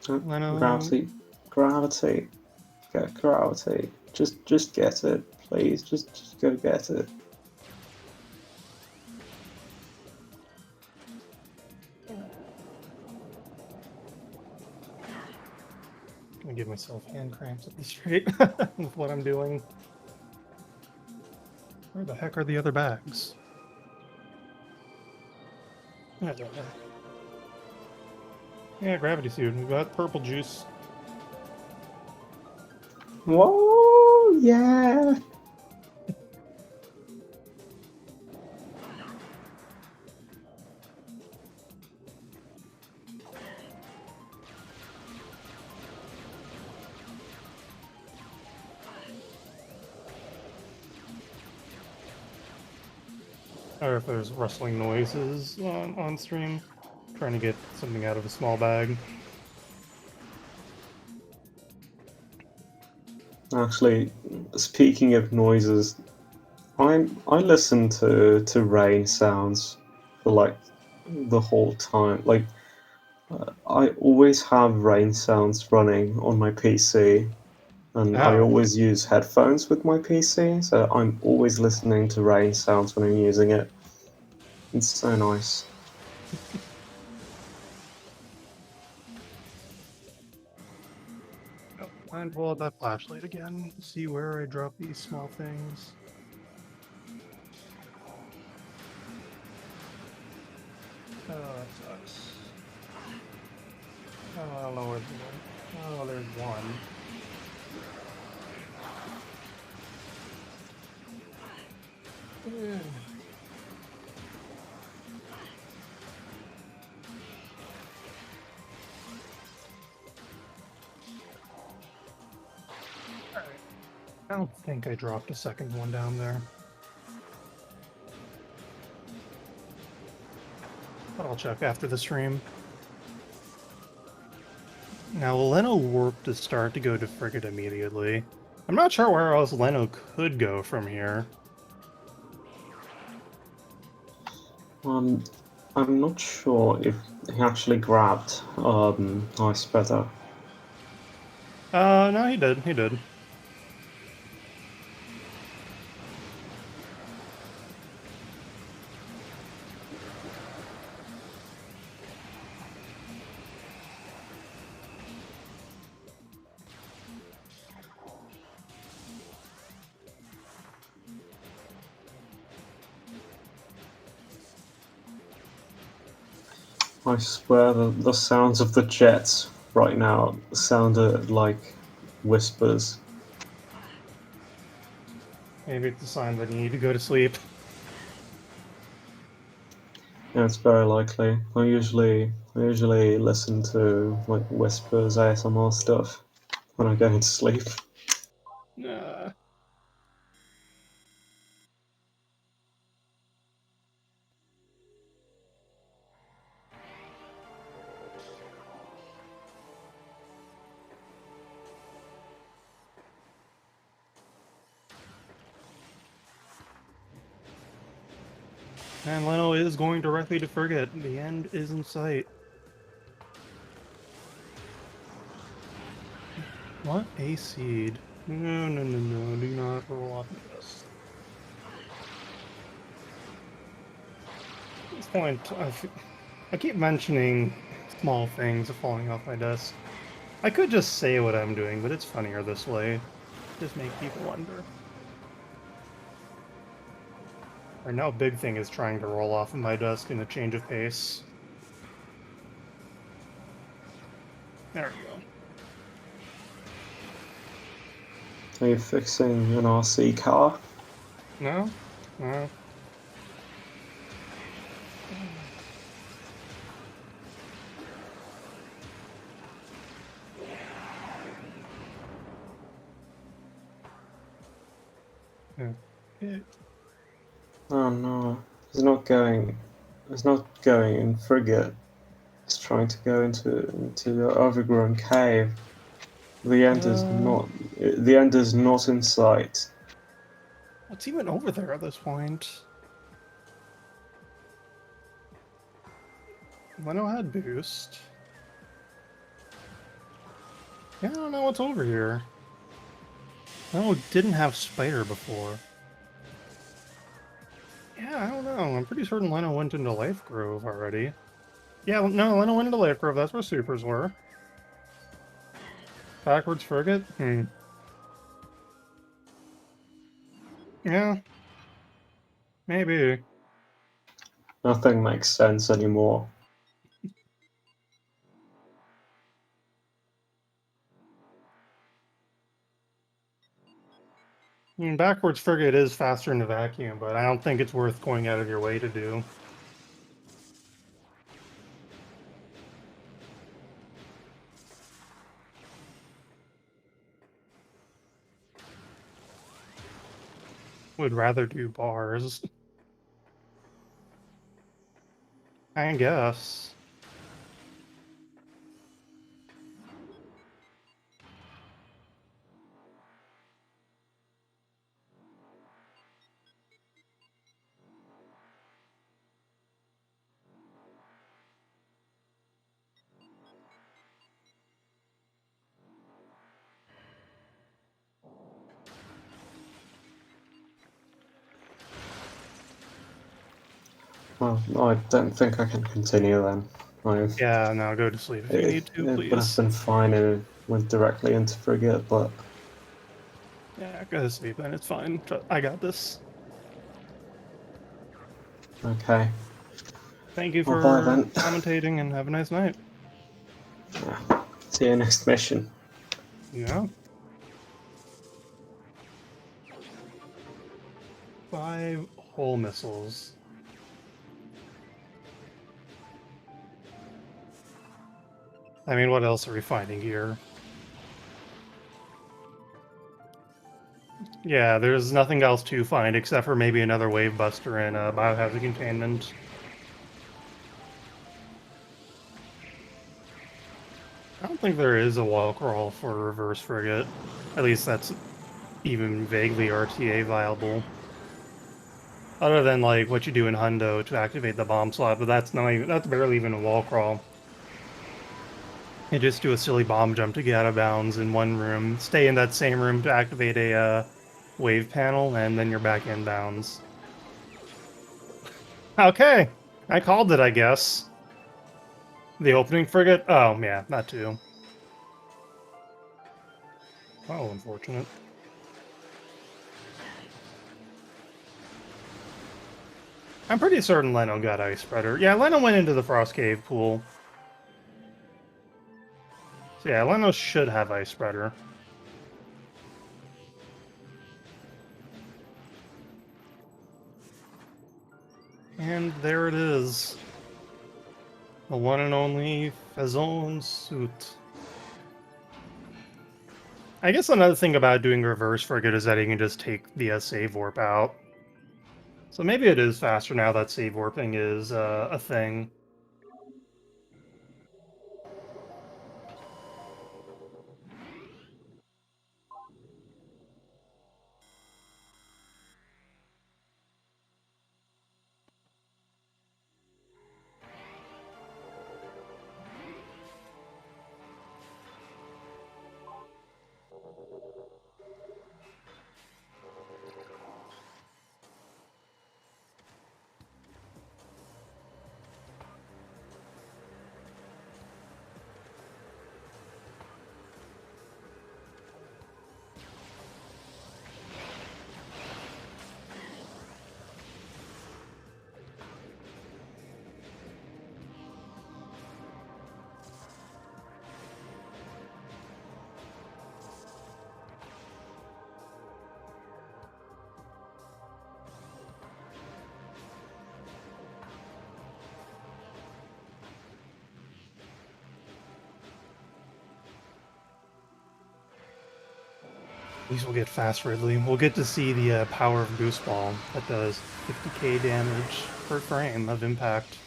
Leno. Gravity, get gravity. Just get it, please. Just go get it. I give myself hand cramps at this rate with what I'm doing. Where the heck are the other bags? Yeah, they're there. Yeah, gravity suit. We've got purple juice. Whoa, yeah. Or if there's rustling noises on stream. Trying to get something out of a small bag. Actually, speaking of noises, I listen to rain sounds for like the whole time. Like I always have rain sounds running on my PC, and I Oh. always use headphones with my PC, so I'm always listening to rain sounds when I'm using it. It's so nice. And pull out that flashlight again. See where I drop these small things. Oh, that sucks. Oh, I don't know where the one. Oh, there's one. Alright. I don't think I dropped a second one down there. But I'll check after the stream. Now, Leno warped to start to go to Frigate immediately. I'm not sure where else Leno could go from here. I'm not sure if he actually grabbed Ice Feather. No, he did. He did. I swear the sounds of the jets right now sounded like whispers. Maybe it's a sign that you need to go to sleep. Yeah, it's very likely. I usually listen to like whispers, ASMR stuff. when I go into sleep. And Leno is going directly to Frigate. The end is in sight. What a seed. No, no, no, no. Do not roll off of this. At this point, I keep mentioning small things falling off my desk. I could just say what I'm doing, but it's funnier this way. Just make people wonder. Right now, big thing is trying to roll off of my desk in a change of pace. There we go. Are you fixing an RC car? No? No. Okay. Oh no, it's not going. It's not going in Frigate. It's trying to go into the overgrown cave. The end is not. The end is not in sight. What's even over there at this point? Leno had boost. Yeah, I don't know what's over here. Leno didn't have spider before. Yeah, I don't know. I'm pretty certain Leno went into Life Grove already. Yeah, no, Leno went into Life Grove. That's where supers were. Backwards Frigate? Yeah. Maybe. Nothing makes sense anymore. I mean, backwards Frigate is faster in the vacuum, but I don't think it's worth going out of your way to do. Would rather do bars. I guess. Well, I don't think I can continue then. Yeah, no, go to sleep if you need to, It would have please. been fine if it went directly into Frigate, but Yeah, go to sleep then, it's fine. I got this. okay. Thank you Well, bye for then. commentating and have a nice night. Yeah. See you next mission. Yeah. 5 hull missiles. I mean, what else are we finding here? Yeah, there's nothing else to find except for maybe another wave buster and biohazard containment. I don't think there is a wall crawl for reverse frigate. At least that's even vaguely RTA viable. Other than like what you do in Hundo to activate the bomb slot, but that's not even, that's barely even a wall crawl. You just do a silly bomb jump to get out of bounds in one room, stay in that same room to activate a wave panel, and then you're back in bounds. Okay, I called it, I guess. The opening frigate? Oh, yeah, that too. Oh, unfortunate. I'm pretty certain Leno got Ice Spreader. Yeah, Leno went into the Frost Cave pool. So yeah, Leno should have Ice Spreader. And there it is. The one and only Fazon suit. I guess another thing about doing reverse frigate is that you can just take the save warp out. So maybe it is faster now that save warping is a thing. At least we'll get fast Ridley. We'll get to see the power of Boost Ball that does 50k damage per frame of impact.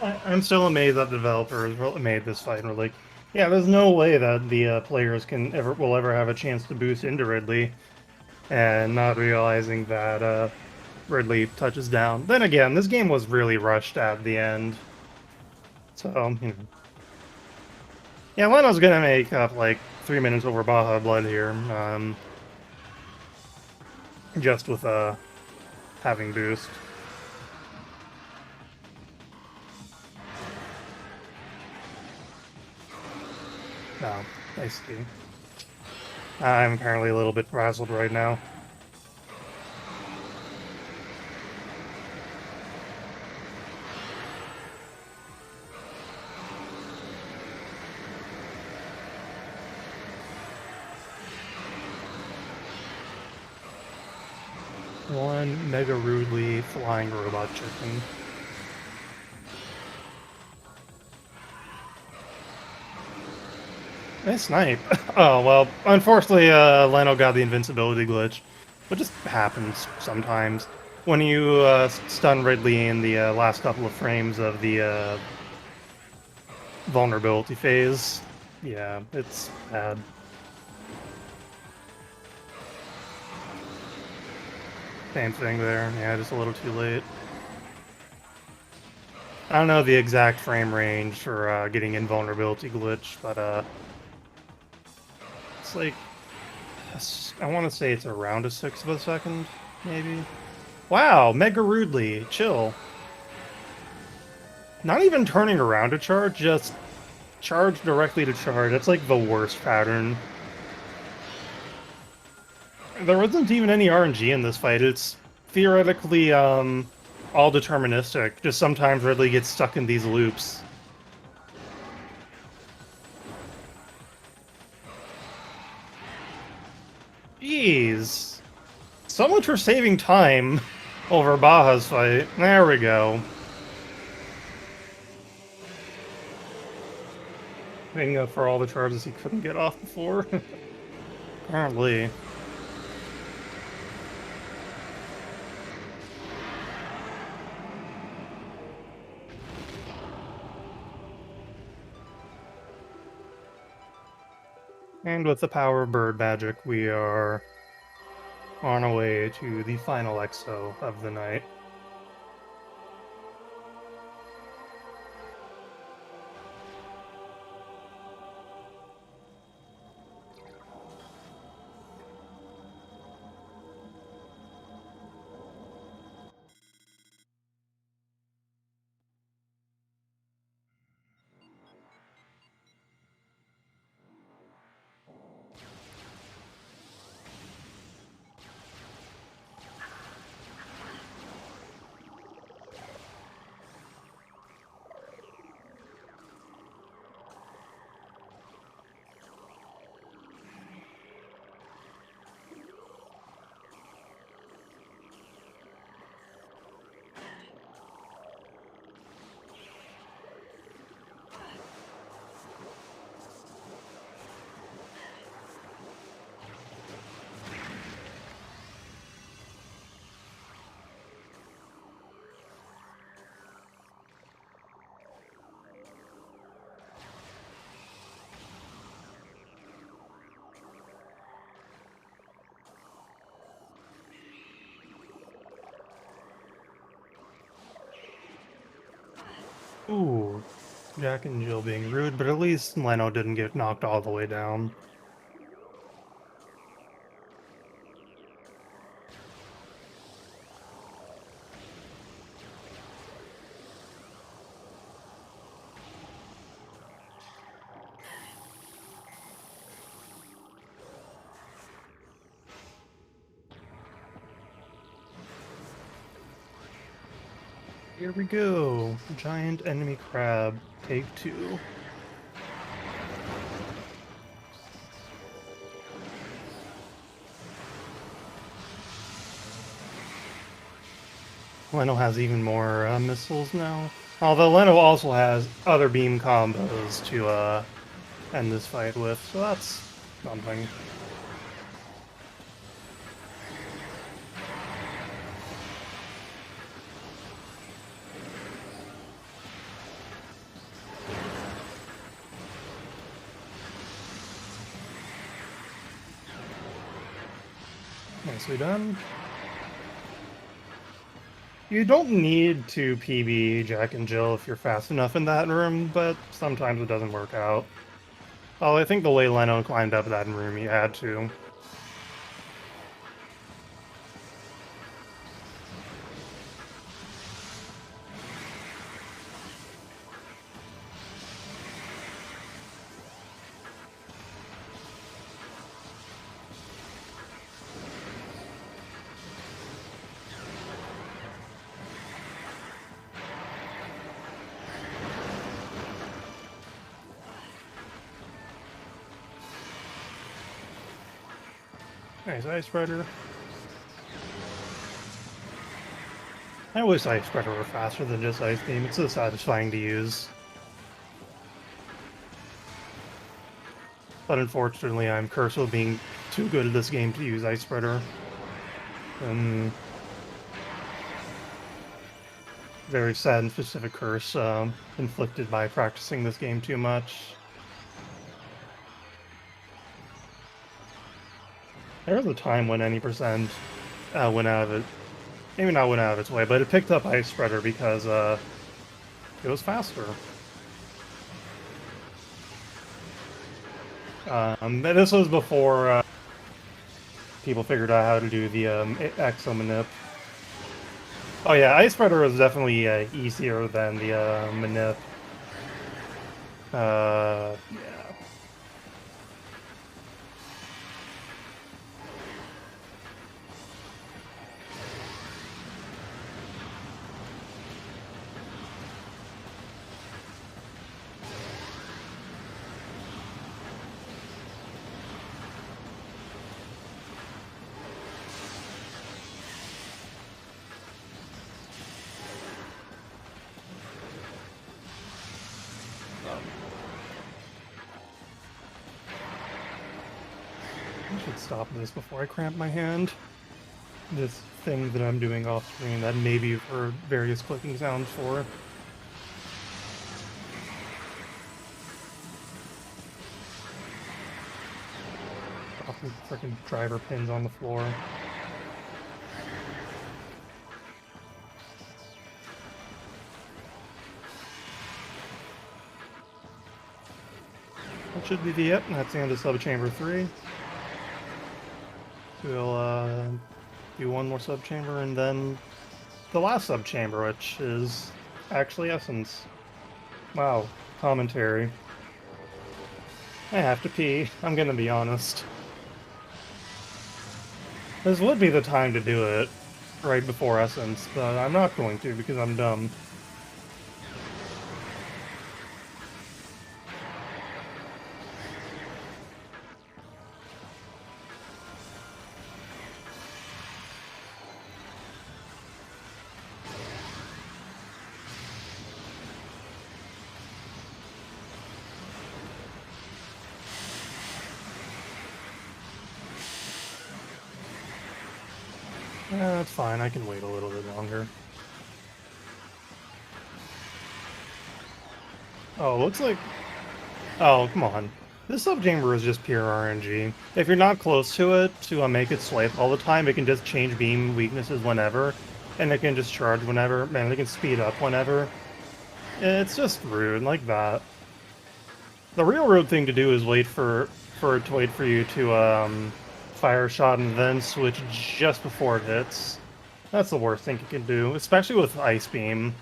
I'm still amazed that the developers made this fight. And we're like, yeah, there's no way that the players will ever have a chance to boost into Ridley, and not realizing that Ridley touches down. Then again, this game was really rushed at the end, so you know. Yeah, Leno's gonna make up like 3 minutes over BajaBlood here, just with having boost. No, I see. I'm apparently a little bit frazzled right now. One mega rudely flying robot chicken. Nice snipe. Oh, well, unfortunately, Leno got the invincibility glitch, which just happens sometimes. When you stun Ridley in the last couple of frames of the vulnerability phase, yeah, it's bad. Same thing there, yeah, just a little too late. I don't know the exact frame range for getting invulnerability glitch, but it's like, I want to say it's around a 1/6 of a second, maybe? Wow, mega rudely, chill. Not even turning around to charge, just charge directly to charge. That's like the worst pattern. There wasn't even any RNG in this fight. It's theoretically all deterministic. Just sometimes Ridley gets stuck in these loops. Jeez. So much for saving time over Baja's fight. There we go. Making up for all the charges he couldn't get off before. Apparently. And with the power of bird magic, we are on our way to the final exo of the night. Ooh, Jack and Jill being rude, but at least Leno didn't get knocked all the way down. Here we go. Giant enemy crab, take 2. Leno has even more missiles now. Although Leno also has other beam combos to end this fight with, so that's something. Nicely done. You don't need to PB Jack and Jill if you're fast enough in that room, but sometimes it doesn't work out. Oh, I think the way Leno climbed up that room, he had to. Nice Ice Spreader. I wish Ice Spreader were faster than just Ice Beam. It's so satisfying to use. But unfortunately, I'm cursed with being too good at this game to use Ice Spreader. Very sad and specific curse inflicted by practicing this game too much. There was a time when any percent went out of it. Maybe not went out of its way, but it picked up Ice Spreader because it was faster. And this was before people figured out how to do the Exo Manip. Oh yeah, Ice Spreader was definitely easier than the Manip. Yeah. I should stop this before I cramp my hand. This thing that I'm doing off screen that maybe you've heard various clicking sounds for. Drop the frickin' driver pins on the floor. That should be the it. That's the end of subchamber 3. We'll do one more subchamber and then the last subchamber, which is actually Essence. Wow, commentary. I have to pee, I'm gonna be honest. This would be the time to do it, right before Essence, but I'm not going to because I'm dumb. That's fine, I can wait a little bit longer. Oh, looks like... Oh, come on. This subchamber is just pure RNG. If you're not close to it, to make it swipe all the time, it can just change beam weaknesses whenever, and it can just charge whenever, and it can speed up whenever. It's just rude, like that. The real rude thing to do is wait for it to wait for you to fire a shot and then switch just before it hits. That's the worst thing you can do, especially with Ice Beam.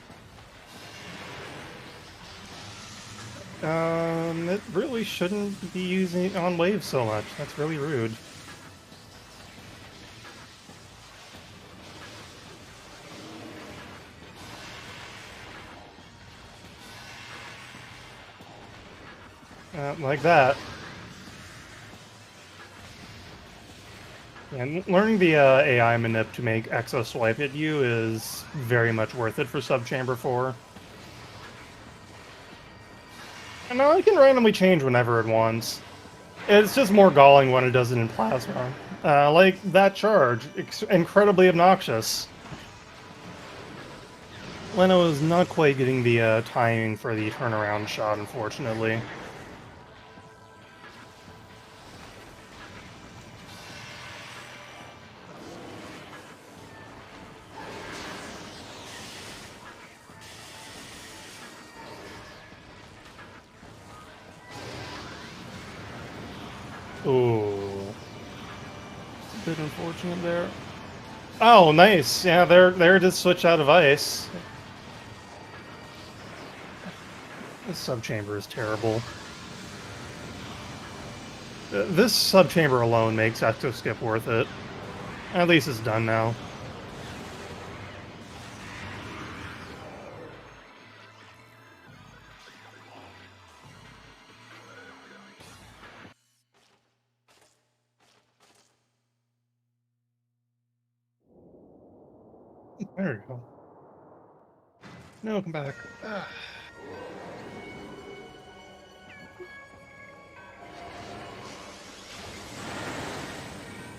It really shouldn't be using it on waves so much. That's really rude. Like that. And learning the AI manip to make Exo swipe at you is very much worth it for Subchamber 4. And now it can randomly change whenever it wants. It's just more galling when it does it in Plasma. Like that charge, incredibly obnoxious. Leno is not quite getting the timing for the turnaround shot, unfortunately. Ooh. A bit unfortunate there. Oh, nice. Yeah, they're just switch out of ice. This subchamber is terrible. This subchamber alone makes Exo Skip worth it. At least it's done now. There you go. No, come back.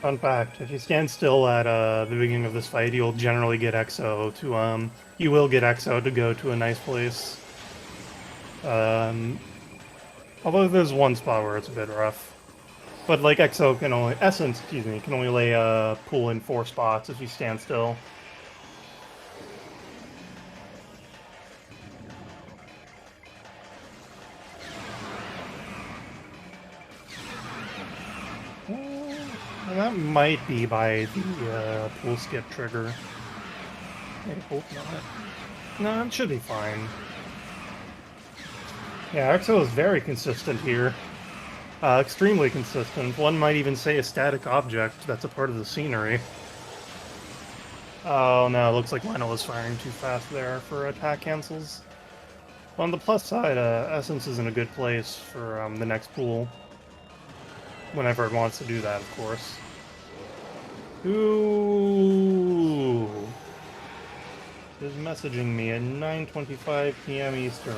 Fun fact, if you stand still at the beginning of this fight, you'll generally get Exo to, you will get Exo to go to a nice place. Although there's one spot where it's a bit rough. But like Exo can only, Essence, excuse me, can only lay a pool in 4 spots if you stand still. And that might be by the pool skip trigger. I hope not. No, it should be fine. Yeah, Exo is very consistent here. Extremely consistent. One might even say a static object that's a part of the scenery. Oh no, it looks like Leno was firing too fast there for attack cancels. On the plus side, Essence is in a good place for the next pool. Whenever it wants to do that, of course. Ooh. Is messaging me at 9:25 p.m. Eastern.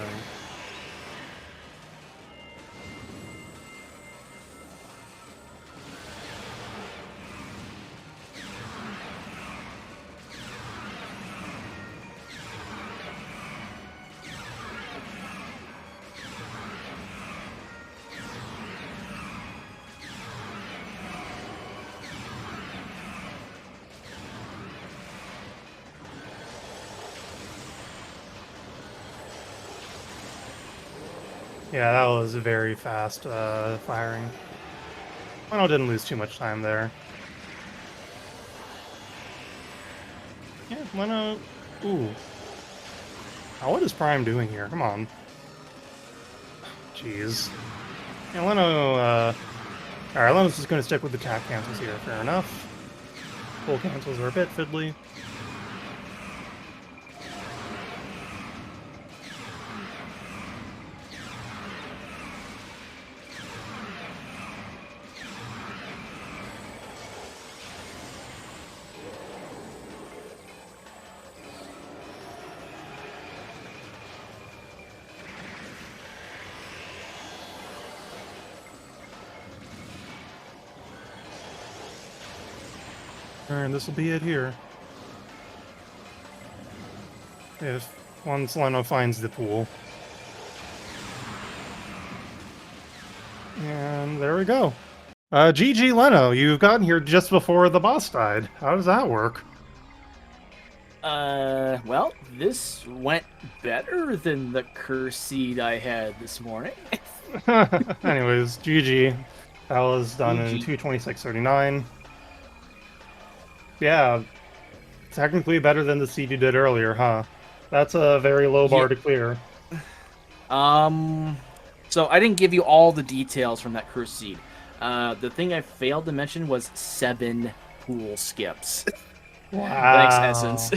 Yeah, that was a very fast firing. Leno didn't lose too much time there. Yeah, Leno... Ooh. Now, what is Prime doing here? Come on. Jeez. Yeah, Leno... Alright, Leno's just going to stick with the attack cancels here. Fair enough. Full cancels are a bit fiddly. Alright, this will be it here. If once Leno finds the pool. And there we go. GG Leno, you've gotten here just before the boss died. How does that work? Well, this went better than the curse seed I had this morning. Anyways, GG. That was done in GG. 2:26:39. Yeah, technically better than the seed you did earlier, huh? That's a very low bar Yeah. to clear. So I didn't give you all the details from that curse seed. The thing I failed to mention was 7 pool skips. Thanks, Wow. Essence.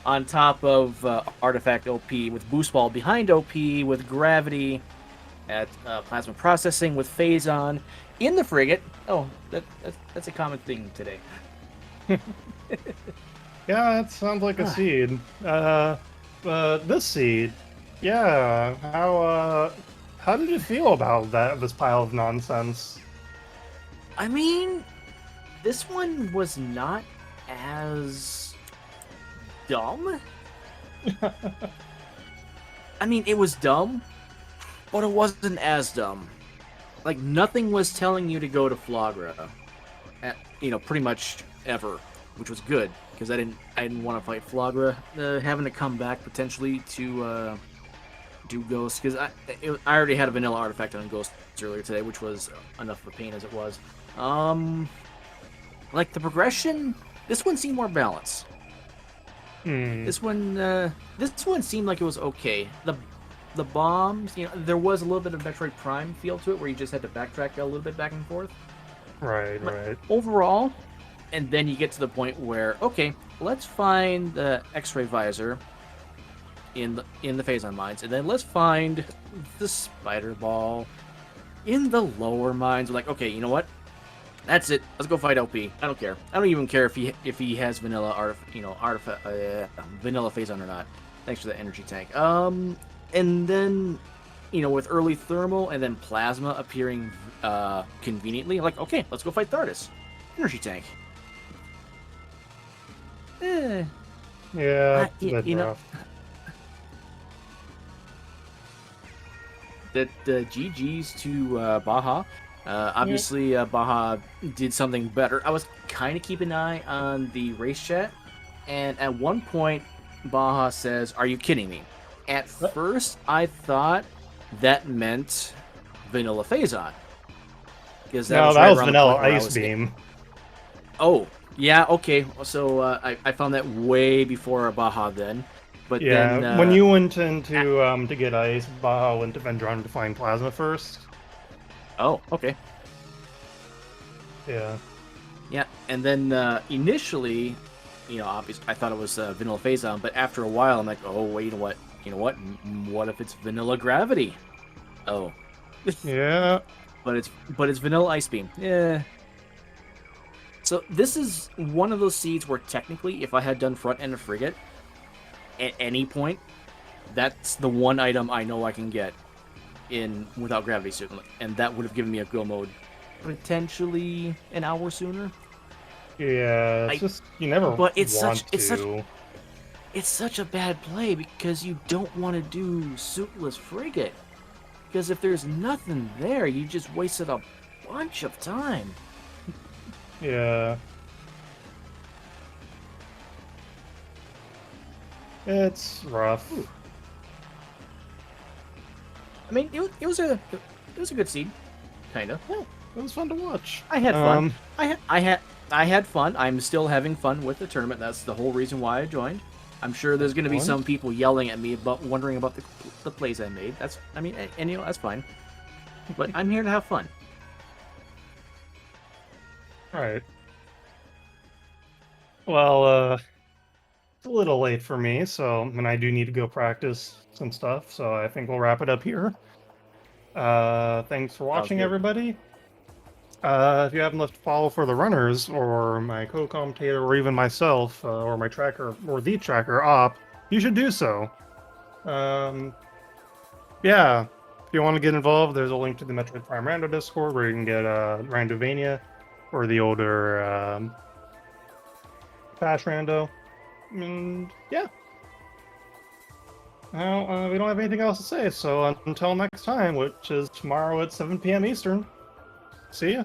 On top of Artifact OP with Boost Ball behind OP with Gravity at Plasma Processing with Phazon in the Frigate. Oh, that's a common thing today. Yeah, it sounds like a seed. This seed, yeah. How did you feel about this pile of nonsense? I mean, this one was not as dumb. I mean, it was dumb, but it wasn't as dumb. Like, nothing was telling you to go to Flagra, pretty much ever, which was good because I didn't want to fight Flagra. Having to come back potentially to do Ghost, because I already had a vanilla artifact on Ghost earlier today, which was enough of a pain as it was. Like the progression, this one seemed more balanced. This one seemed like it was okay. The bombs, there was a little bit of Metroid Prime feel to it, where you just had to backtrack a little bit back and forth. Right. Overall, and then you get to the point where, okay, let's find the X-ray visor in the Phazon mines, and then let's find the spider ball in the lower mines. We're like, okay, you know what? That's it. Let's go fight OP. I don't care. I don't even care if he has vanilla vanilla Phazon or not. Thanks for the energy tank. And then, with early thermal and then plasma appearing conveniently, like, okay, let's go fight Thardus. Energy tank. Yeah, it's a bit rough. The GG's to Baja. Obviously, Baja did something better. I was kind of keeping an eye on the race chat, and at one point, Baja says, "Are you kidding me?" At first, I thought that meant Vanilla Phazon. Because that was Vanilla Ice Beam. Oh, yeah, okay. So I found that way before Baja then. But then, when you went into to get ice, Baja went to Vendron to find plasma first. Oh, okay. Yeah. Yeah, and then initially, obviously, I thought it was Vanilla Phazon, but after a while, I'm like, oh, wait, you know what? What if it's Vanilla Gravity? Oh. Yeah. But it's Vanilla Ice Beam. Yeah. So this is one of those seeds where technically, if I had done Front End of Frigate at any point, that's the one item I know I can get in without Gravity Suit, and that would have given me a go mode potentially an hour sooner. Yeah, it's just you never. But it's such a bad play because you don't want to do Suitless Frigate. Because if there's nothing there, you just wasted a bunch of time. Yeah. It's rough. Ooh. I mean, it was a good seed, kind of. Yeah, it was fun to watch. I had fun. I had fun. I'm still having fun with the tournament. That's the whole reason why I joined. I'm sure there's going to be some people yelling at me about wondering about the plays I made. That's fine. But I'm here to have fun. All right. Well, it's a little late for me, and I do need to go practice some stuff. So I think we'll wrap it up here. Thanks for watching, everybody. If you haven't left a follow for the runners, or my co-commentator, or even myself, or my tracker, or the tracker, Op, you should do so. Yeah, if you want to get involved, there's a link to the Metroid Prime Rando Discord, where you can get Randovania, or the older Bash Rando. And yeah. Now, we don't have anything else to say, so until next time, which is tomorrow at 7 p.m. Eastern. See ya.